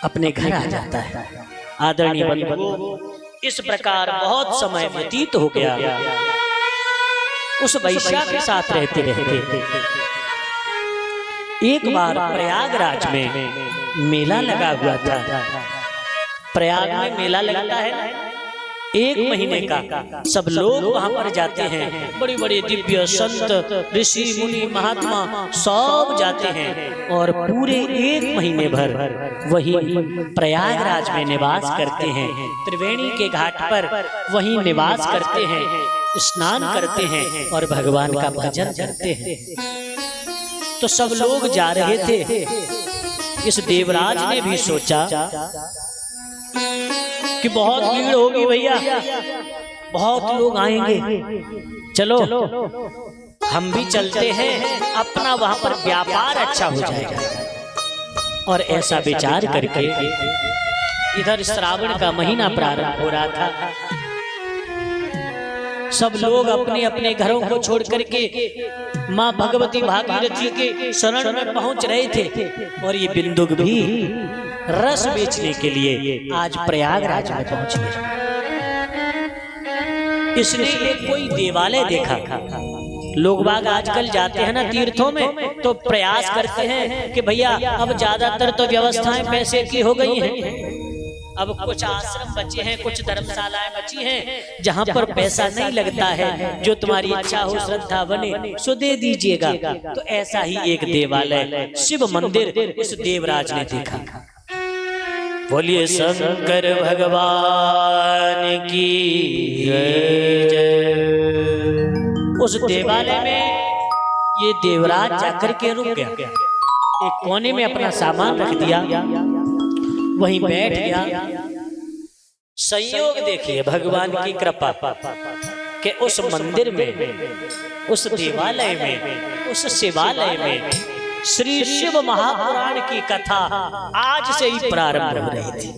अपने घर आ जाता है। आदरणीय बंधुओं, इस प्रकार बहुत समय व्यतीत हो गया। उस वैश्या के साथ रहते रहते एक बार प्रयागराज में मेला लगा हुआ था। प्रयाग में मेला लगता है 1 महीने का। सब लोग वहां पर जाते हैं, बड़े बड़े दिव्य संत, ऋषि, मुनि, महात्मा सब जाते हैं और पूरे 1 महीने भर वही प्रयागराज में निवास करते हैं। त्रिवेणी के घाट पर वही निवास करते हैं, स्नान करते हैं और भगवान का भजन करते हैं। तो सब लोग जा रहे थे। इस देवराज ने भी सोचा कि बहुत भीड़ होगी भैया, बहुत लोग आएंगे, चलो हम भी चलते हैं, अपना वहां पर व्यापार अच्छा हो जाएगा। और ऐसा विचार करके इधर श्रावण का महीना प्रारंभ हो रहा था। सब लोग अपने अपने घरों को छोड़ करके माँ भगवती भागीरथी के शरण में पहुंच रहे थे। और ये बिंदुक भी रस बेचने के लिए आज प्रयागराज में पहुंच गए। इसने एक कोई देवालय देखा। लोग बाग आजकल जाते हैं ना तीर्थों में, तो प्रयास करते हैं कि भैया अब ज्यादातर तो व्यवस्थाएं पैसे की हो गई हैं, अब कुछ आश्रम बचे हैं, कुछ धर्मशालाएं बची हैं जहां पर पैसा नहीं लगता है, जो तुम्हारी इच्छा हो श्रद्धा बने सो दे दीजिएगा। तो ऐसा ही एक देवालय शिव मंदिर इस देवराज ने देखा। बोलिए शंकर भगवान की जय। उस देवालय में ये देवराज जाकर के रुक गया, एक कोने में अपना सामान रख दिया, वहीं बैठ गया। संयोग देखिए भगवान की कृपा कि उस मंदिर में, उस देवालय में, उस शिवालय में श्री शिव महापुराण की कथा आज से ही प्रारंभ हो रही थी।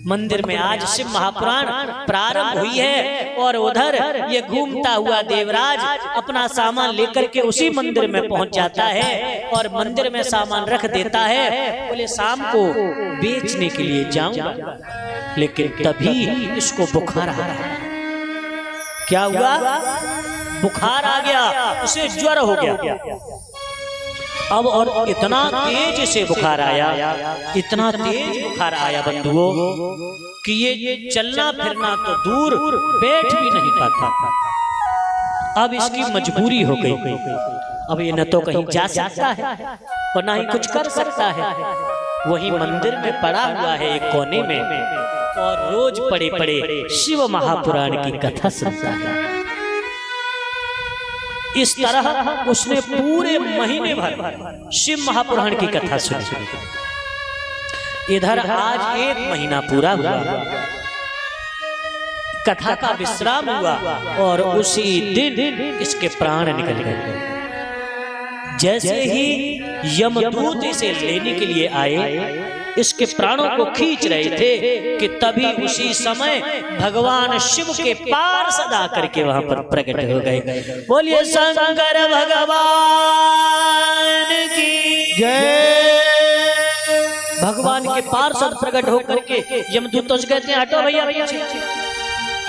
मंदिर में आज शिव महापुराण प्रारंभ हुई है और उधर ये घूमता हुआ देवराज अपना सामान लेकर के उसी मंदिर में पहुंच जाता है और मंदिर में सामान रख देता है। बोले शाम को बेचने के लिए जाऊंगा, लेकिन तभी इसको बुखार आ रहा है। क्या हुआ? बुखार आ गया, उसे ज्वर हो गया। अब और इतना तेज से बुखार आया, इतना तेज बुखार आया बंधुओं कि ये चलना फिरना तो दूर, बैठ भी नहीं पाता। अब इसकी मजबूरी हो गई। अब ये न तो कहीं जा सकता है और न ही कुछ कर सकता है। वही मंदिर में पड़ा हुआ है एक कोने में और रोज पड़े पड़े शिव महापुराण की कथा सुनता है। इस तरह उसने पूरे महीने भर शिव महापुराण की कथा सुनी। इधर आज एक महीना पूरा हुआ, कथा का विश्राम हुआ और उसी दिन इसके प्राण निकल गए। जैसे ही यमदूत इसे लेने के लिए आए, इसके प्राणों को खींच रहे थे कि तभी उसी समय भगवान शिव के पार्षद आकर के वहां पर प्रकट हो गए। बोलिए शंकर भगवान की जय। भगवान के पार्षद प्रकट होकर के यमदूतों से कहते हैं हटो भैया पीछे।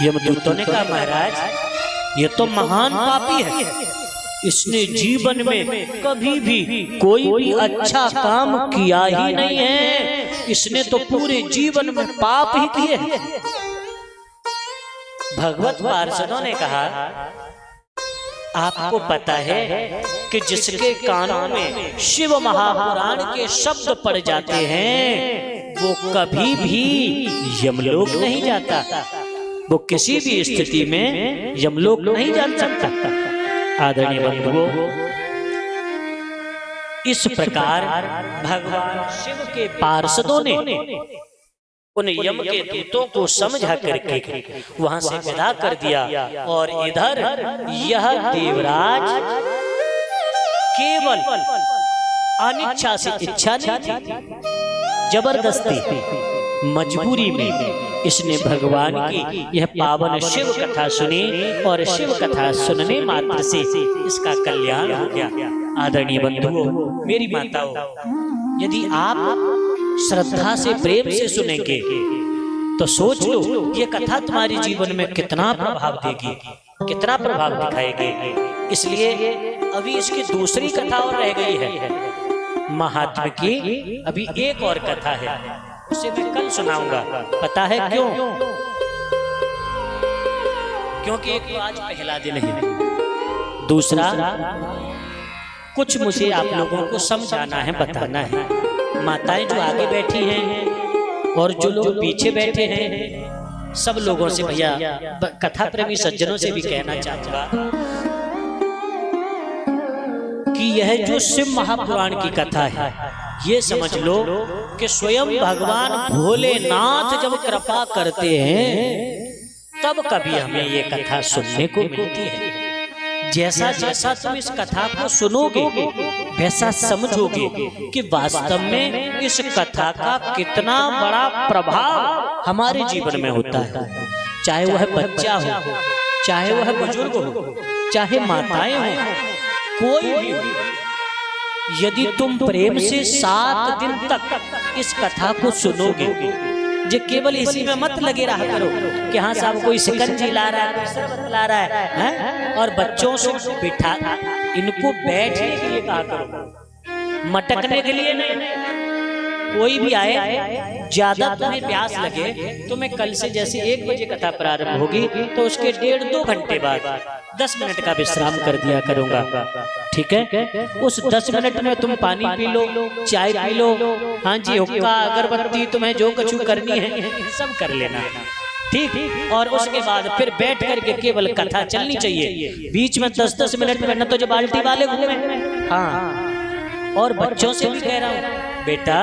यमदूतों ने कहा महाराज ये तो महान पापी है, इसने जीवन में कभी भी कोई भी अच्छा काम किया ही नहीं है, इसने तो पूरे जीवन में पाप ही किए। भगवत पार्षदों ने कहा आपको पता है कि जिसके कानों में शिव महापुराण के शब्द पड़ जाते हैं वो कभी भी यमलोक नहीं जाता, वो किसी भी स्थिति में यमलोक नहीं जा सकता। आदरणीय बंधुओं, इस प्रकार भगवान शिव के पार्षदों ने उन यम के दूतों को समझा करके वहां से विदा कर दिया और इधर यह देवराज केवल अनिच्छा से, इच्छा नहीं थी, जबरदस्ती मजबूरी में इसने भगवान की यह पावन शिव कथा सुनी और शिव कथा सुनने मात्र से इसका कल्याण हो गया। आदरणीय बंधुओं, मेरी माताओं, यदि आप श्रद्धा से प्रेम से सुनेंगे तो सोच लो ये कथा तुम्हारे जीवन में कितना प्रभाव देगी, कितना प्रभाव दिखाएगी। इसलिए अभी इसकी दूसरी कथा और रह गई है, महात्मा की अभी एक और कथा है, उसे मैं कल सुनाऊंगा। पता है क्यों? क्योंकि एक तो आज पहला दिन है, दूसरा कुछ मुझे आप लोगों को समझाना है, बताना है। माताएं जो आगे बैठी हैं और जो लोग पीछे बैठे हैं, सब लोगों से, भैया कथा प्रेमी सज्जनों से भी कहना चाहूंगा कि यह जो शिव महापुराण की कथा है, ये समझ लो कि स्वयं भगवान भोलेनाथ जब कृपा करते हैं तब कभी हमें ये कथा सुनने को मिलती है। जैसा जैसा तुम इस कथा को सुनोगे वैसा समझोगे कि वास्तव में इस कथा का कितना बड़ा प्रभाव हमारे जीवन में होता है। चाहे वह बच्चा हो, चाहे वह बुजुर्ग हो, चाहे माताएं हो, कोई भी हो, यदि तुम प्रेम से 7 दिन तक इस कथा को सुनोगे, जो केवल इसी में मत लगे रहा करो कि हाँ साहब कोई शिकंजी ला रहा है, कोई शरबत ला रहा है? और बच्चों से बिठा इनको बैठने के लिए कहा करो, मटकने के लिए नहीं। कोई भी आए, ज्यादा तुम्हें प्यास लगे तो मैं कल से जैसे 1 बजे कथा प्रारंभ होगी तो उसके 1.5-2 घंटे बाद 10 मिनट का विश्राम कर दिया करूंगा, ठीक है? उस 10 मिनट में तुम पानी पी लो, चाय पी लो, हाँ जी, हुक्का अगरबत्ती तुम्हें जो कछु करनी है सब कर लेना, ठीक? और उसके बाद फिर बैठ करके केवल कथा चलनी चाहिए। बीच में 10-10 मिनट में न तो जो बाल्टी वाले घूमे, हाँ। और बच्चों से भी कह रहा हूँ, बेटा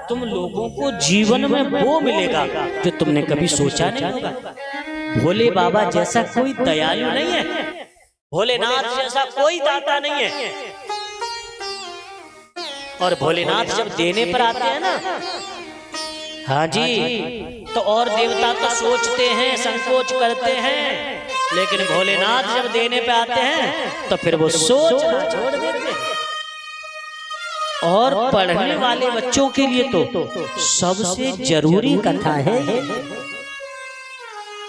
तुम लोगों को जीवन में वो मिलेगा जो तुमने कभी सोचा नहीं होगा। भोले बाबा जैसा कोई दयालु नहीं है, भोलेनाथ जैसा कोई दाता नहीं है। और भोलेनाथ जब देने पर आते हैं ना, हाँ जी, तो और देवता तो सोचते हैं, संकोच करते हैं, लेकिन भोलेनाथ जब देने पे आते हैं तो फिर वो सोचना छोड़ देते हैं। और पढ़ने वाले बच्चों के लिए तो सबसे जरूरी कथा है।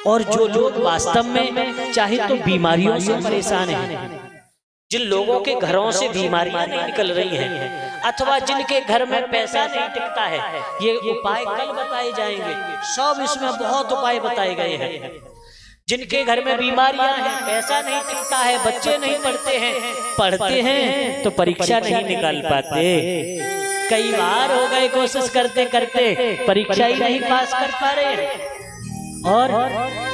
और जो लोग वास्तव में चाहे तो बीमारियों से परेशान हैं, जिन लोगों के घरों से बीमारियां नहीं निकल रही हैं, अथवा जिनके घर में पैसा नहीं टिकता है, ये उपाय कल बताए जाएंगे। सब इसमें बहुत उपाय बताए गए हैं। जिनके घर में बीमारियां हैं, पैसा नहीं टिकता है, बच्चे नहीं पढ़ते हैं तो परीक्षा नहीं निकाल पाते। कई बार हो गए कोशिश करते करते परीक्षा ही नहीं पास कर पा रहे। और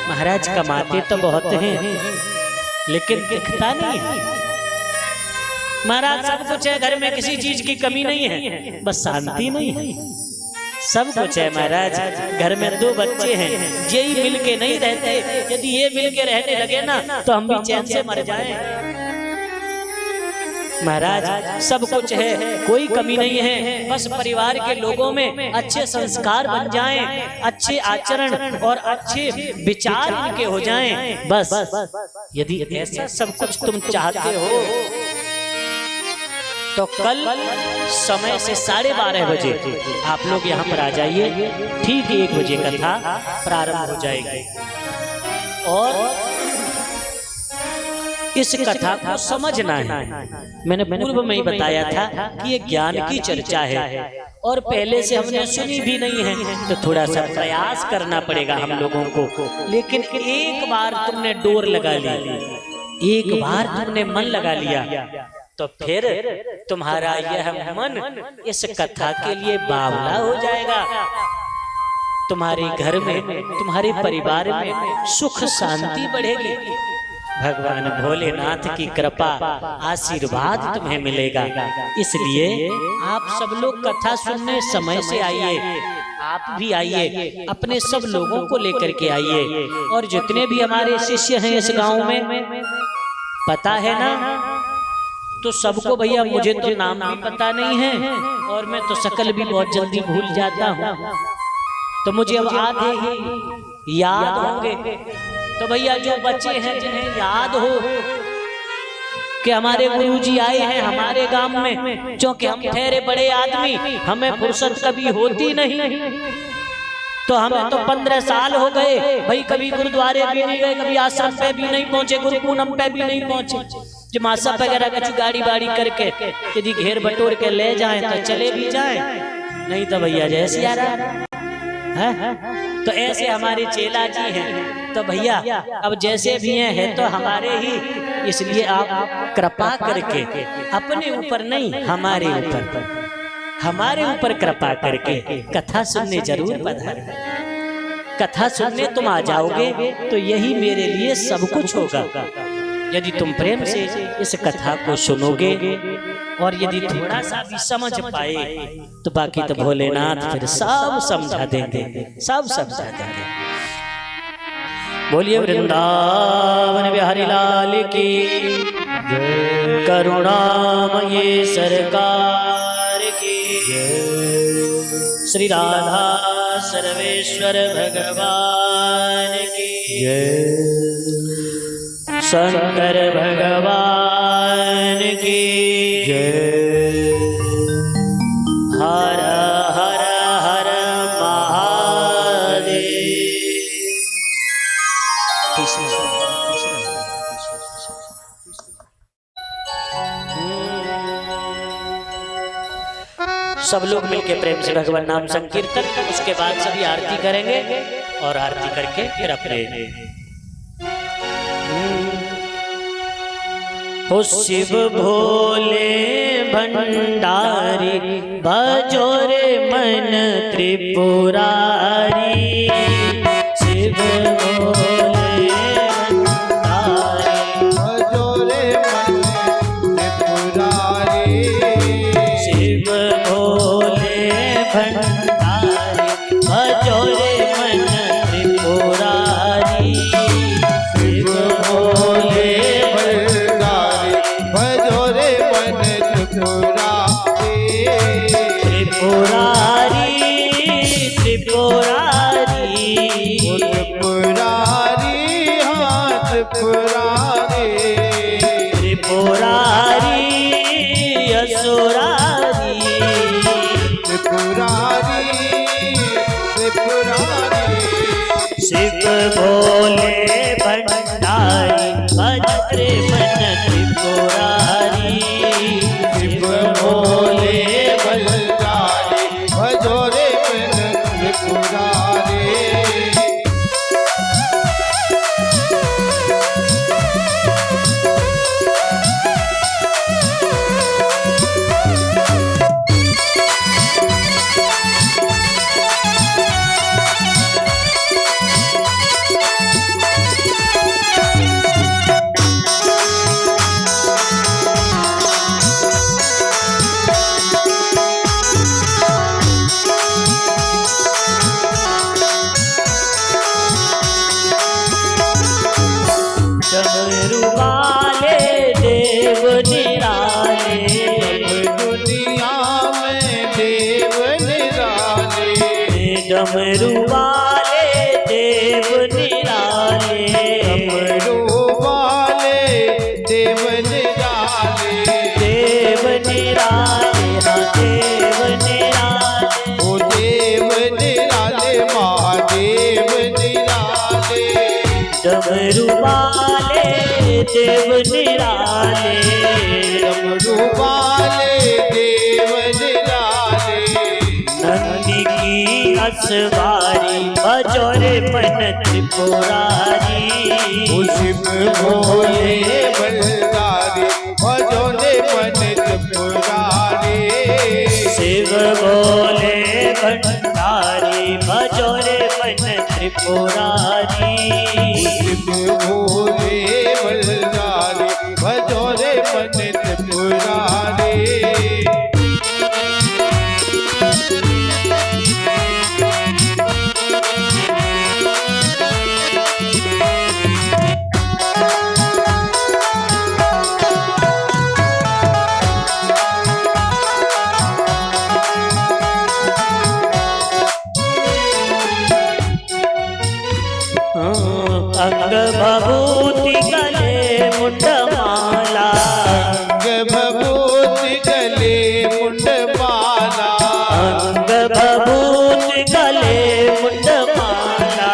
महाराज कमाते तो बहुत हैं लेकिन दिखता नहीं है। महाराज सब कुछ है, घर में किसी चीज की कमी नहीं है, बस शांति नहीं है। सब कुछ है महाराज, घर में 2 बच्चे हैं, यही मिल के नहीं रहते। यदि ये मिल के रहने लगे ना तो हम भी चैन से मर जाएं। महाराज सब कुछ है, कोई कमी नहीं है, बस परिवार के लोगों में अच्छे संस्कार बन जाएं, अच्छे आचरण और अच्छे विचार इनके हो जाएं। बस यदि ऐसा सब कुछ तुम चाहते हो तो कल समय से 12:30 बजे आप लोग यहाँ पर आ जाइए। ठीक 1 बजे कथा प्रारंभ हो जाएगी। और इस कथा को समझना है। मैंने पूर्व में ही बताया था कि ये ज्ञान की चर्चा है और पहले से हमने सुनी भी नहीं है, तो थोड़ा सा प्रयास करना पड़ेगा हम लोगों को। लेकिन एक बार तुमने डोर लगा ली, एक बार तुमने मन लगा लिया, तो फिर तुम्हारा यह मन इस कथा के लिए बावला हो जाएगा। तुम्हारे घर में, तुम्हारे परिवार में सुख शांति बढ़ेगी। भगवान भोलेनाथ की कृपा, आशीर्वाद तुम्हें मिलेगा। इसलिए आप सब लोग कथा सुनने समय से आइए। आप भी आइए, अपने सब लोगों को लेकर के आइए। और जितने भी हमारे शिष्य हैं इस गांव में, पता है ना, तो सबको, भैया मुझे तो नाम भी पता नहीं है और मैं तो शकल भी बहुत जल्दी भूल जाता हूँ, तो मुझे अब आधे ही याद होंगे। तो भैया जो बच्चे हैं जिन्हें याद हो कि हमारे गुरुजी आए हैं हमारे गांव में, क्योंकि हम ठहरे बड़े आदमी, हमें फुर्सत कभी होती नहीं, तो हमें तो 15 साल हो गए भाई, कभी गुरुद्वारे भी नहीं गए, कभी आश्रम पे भी नहीं पहुंचे, गुरु पूनम पे भी नहीं पहुंचे। जो मासा वगैरह कुछ गाड़ी बाड़ी करके यदि घेर बटोर के ले जाएं तो चले भी जाएं, नहीं तो भैया जैसे आ रहा है। तो ऐसे हमारे चेला जी हैं, तो भैया अब जैसे भी हैं है तो हमारे ही, इसलिए आप कृपा करके अपने ऊपर नहीं, हमारे ऊपर कृपा करके कथा सुनने जरूर पधारें। कथा सुनने तुम आ जाओगे तो यही मेरे लिए सब कुछ होगा। यदि तुम प्रेम से इस कथा को सुनोगे और यदि थोड़ा सा भी समझ पाए तो बाकी तो भोलेनाथ फिर सब समझा देंगे, सब समझा देंगे। बोलिए वृंदावन बिहारी लाल की, करुणामयी सरकार की, श्री राधा सर्वेश्वर भगवान की। शंकर भगवान की जय। हर हर हर महादेव। सब लोग मिलके प्रेम से भगवान नाम संकीर्तन, उसके बाद सभी आरती करेंगे और आरती करके फिर अपने हो शिव भोले भंडारी भजो रे मन त्रिपुरारी। शिव भोले भंडारी भजो रे मन त्रिपुरारी। शिव भोले भंडारी भजो रे मन त्रिपुरारी। शिव भोले भजो रे मन त्रिपुरारी। त्रिपुरारी त्रिपुरारी त्रिपुरारी हाँ त्रिपुरारी। त्रिपुरारी असुरारी। त्रिपुरारी त्रिपुरारी। शिव भोले भंडारी भजो रे मन त्रिपुरारी। शिव भोले भंडारी भजो रे मन त्रिपुरारी। डमरू वाले देव निराले। दुनिया में देव निराले। डमरू वाले देव निराले। डमरू वाले देव निराले। देव निराले हाँ देव निराले। ओ देव निराले महादेव निराले। डमरू वाले देव निराले। डमरू वाले देव निराले। नंदी की असवारी भजो रे मन त्रिपुरारी। ओ शिव भोले भंडारी भजो रे मन त्रिपुरारी। शिव भोले भंडारी भजो रे मन त्रिपुरारी। शिव भोले भंडारी भजो रे मन त्रिपुरारी। अंग भभूति गले मुंडमाला। अंग भभूति गले मुंडमाला। अंग भभूति गले मुंडमाला।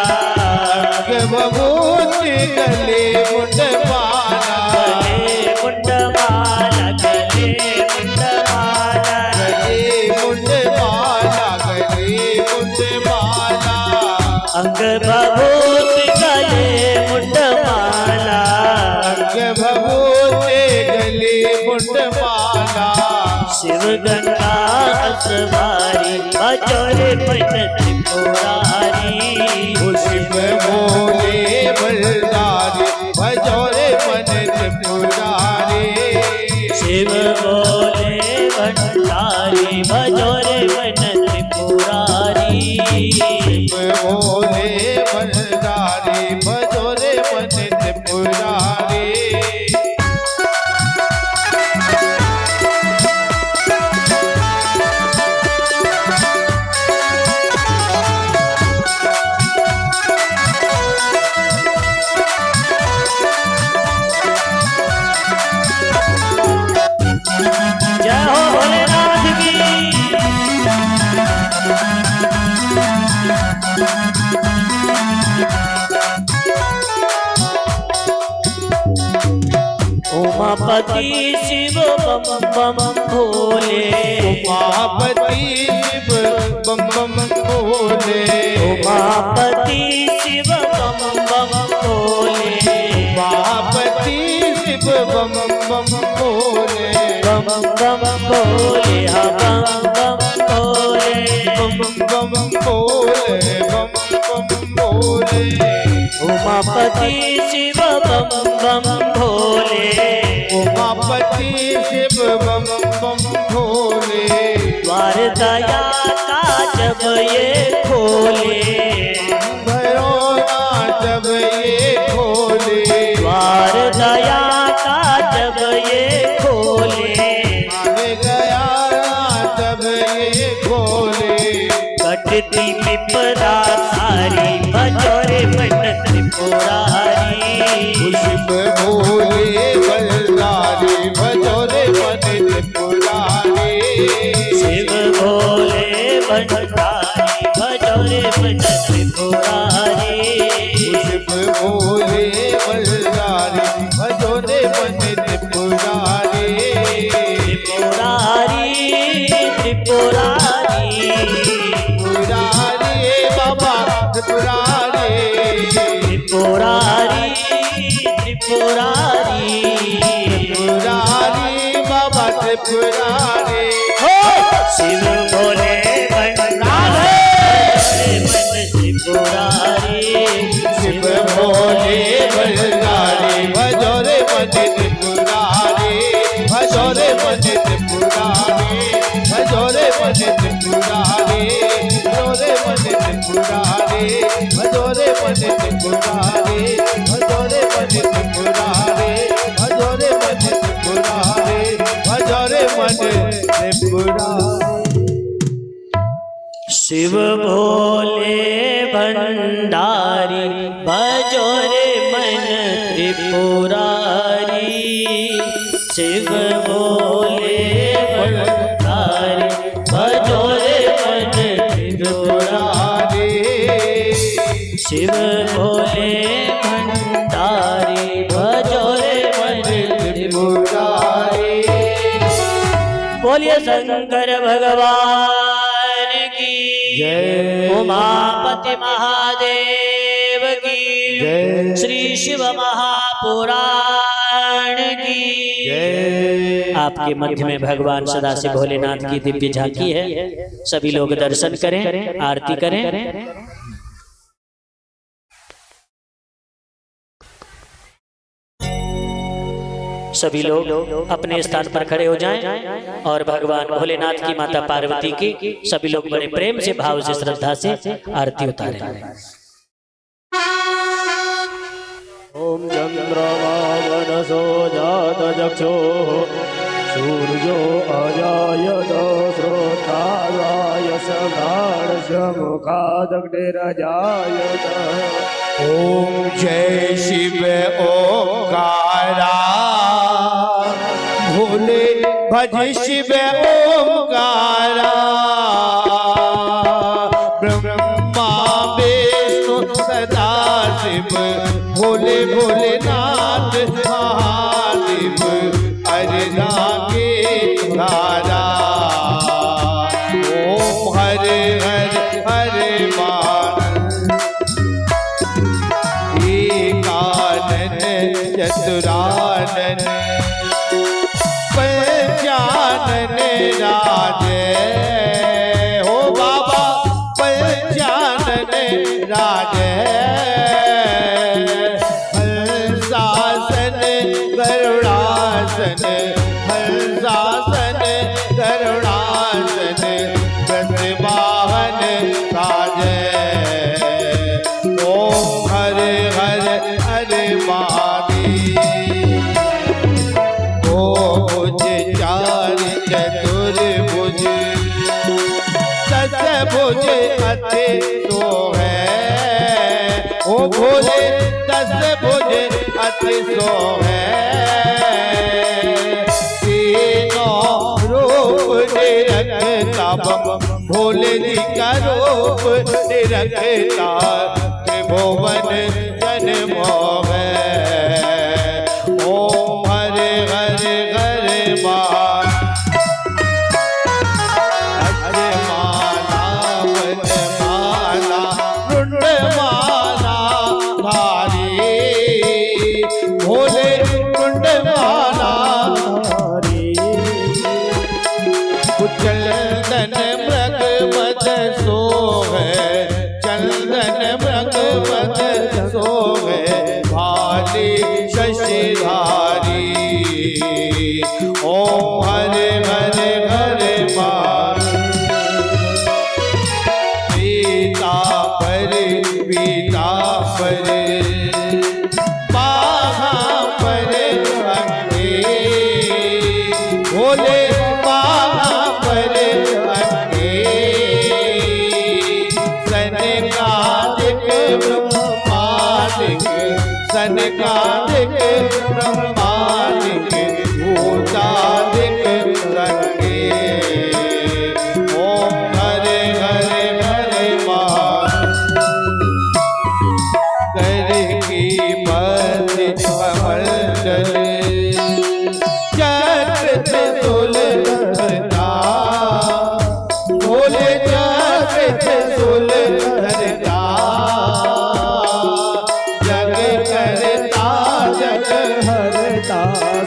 अंग भभूति गले मुंडमाला। गले मुंडमाला गले मुंडमाला। गले मुंडमाला गले मुंडमाला। अंग भभूति गले मुंडमाला। अंग भभूति गले मुंडमाला। शिव गंगा असवारी भजो रे मन त्रिपुरारी। ओ शिव भोले भंडारी भजो रे मन त्रिपुरारी। शिव भोले भंडारी भजो रे मन त्रिपुरारी। शिव भोले भंडारी भजो रे मन त्रिपुरारी। उमापति शिव बम बम भोले, उमापति शिव बम बम भोले, उमापति शिव बम बम भोले, उमापति शिव बम बम भोले, बम बम भोले, हाँ बम बम भोले, बम बम भोले, बम बम भोले। उमापति शिव बम बम भोले, उमापति शिव बम बम भोले, द्वार दया का जब ये खोले, भरोना जब ये खोले, द्वार दया का जब ये खोले, आने गया जब ये खोले, कटती विपदा सारी बजोरे मन त्रिपुरारी, शिव भोले बलदारी भजोरे मन त्रिपुरारी, शिव भोले भंडारी बजोरे मन त्रिपुरारी, शिव भोले बलदारी भजोरे मन त्रिपुरारी, त्रिपुरारी त्रिपुरारी, त्रिपुरारी बाबा त्रिपुरारी, त्रिपुरारी त्रिपुरारी, त्रिपुरारी बाबा त्रिपुरारी, शिव भोले भंडारी मन त्रिपुरारी, शिव भोले बलदारी भजोरे मन त्रिपुरारी, भजोरे मन त्रिपुरारी, भजोरे मन त्रिपुरारी, भजोरे मन त्रिपुरारी, भजोरे मन त्रिपुरारी, भजोरे मन त्रिपुरारी, भजोरे मन त्रिपुरारी, भजोरे मन त्रिपुरारी। शिव भोले भंडारी बजोरे मन त्रिपुरारी, शिव भोले भंडारी बजोरे मन त्रिपुरारी, शिव भोले भंडारी बजोरे मन त्रिपुरारी। बोलिए शंकर भगवान की जय। उमापति महादेव की जय। श्री शिव महापुराण की जय। आपके मध्य में भगवान सदाशिव भोलेनाथ की दिव्य झांकी है। सभी लोग दर्शन करें, आरती करें। सभी लोग अपने स्थान पर खड़े हो जाएं और भगवान भोलेनाथ की माता पार्वती की सभी लोग बड़े प्रेम से, भाव से, श्रद्धा से आरती उतारें। ओम चंद्रमावनसो जातचक्षुः सूर्यो अजायत श्रोत्राय सगाढस्य मुखादग्निरजायत। ओम जय शिव ओंकारा भोले भज शिव ओंकारा, ब्रह्मा विष्णु सदा शिव भोले भोलेनाथ महादेव हरे रागे धारा। ओम हरे हरे हरे मान एकानन चतुरानन पंचानन राजे। हो बाबा पंचानन राजे, हंसासन गरुड़ासन, हंसासन गरुड़ासन, वृषवाहन राजे। ओम हरे हरे हरे महादेव। ओ भुज चार चतुर्भुज, दस भुज अति तो है। ओ भोले दस भुज अति सो है। तीनों रूप निरखता बम भोले जी का रूप निरखता, त्रिभुवन जन्मो है। ओम हरे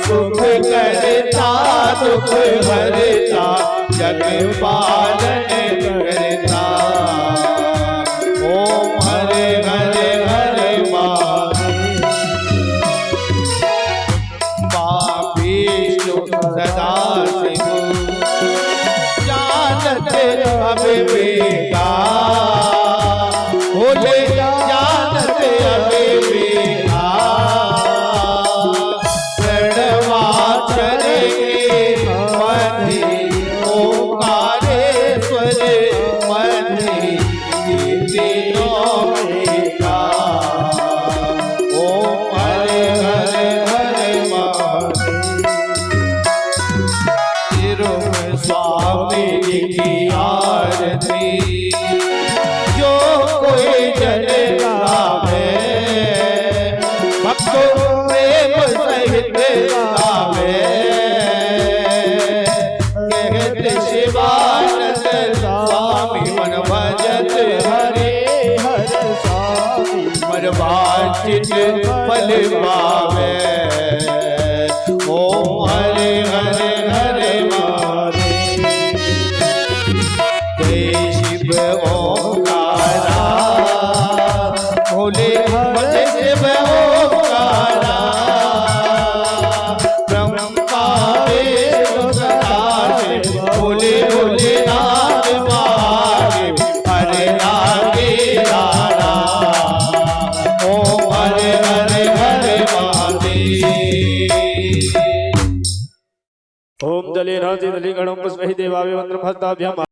सुख करता दुख हरता जग पालन करता। ओम हरे हरे हरे महादेव। माँ विष्णु सदा शिव जानत अविवेका बोले जानत अविवेका। प्रणवाक्षर के मध्य ओंकारेश्वर मध्य तीनों एका। ओम हरे हरे हरे महादेव। स्वामी जी की आरती जो कोई जन गावे भक्त प्रेम सहित गावे। कहते शिवानंद स्वामी मन भजत हरे हर स्वामी मन वांछित फल पावे। ओम हरे हरे हरे महादेव। जय शिव ओंकारा भोले भोले शिव ओंकारा। ब्रह्मा विष्णु सदा शिव भोले भोले नाथ महादेव। हरे राधे राधा। ओम हरे हरे हरे महादेव। ओम दले राधे दले गणम पुष्पहि देवावे मंत्रम हस्ताभ्याम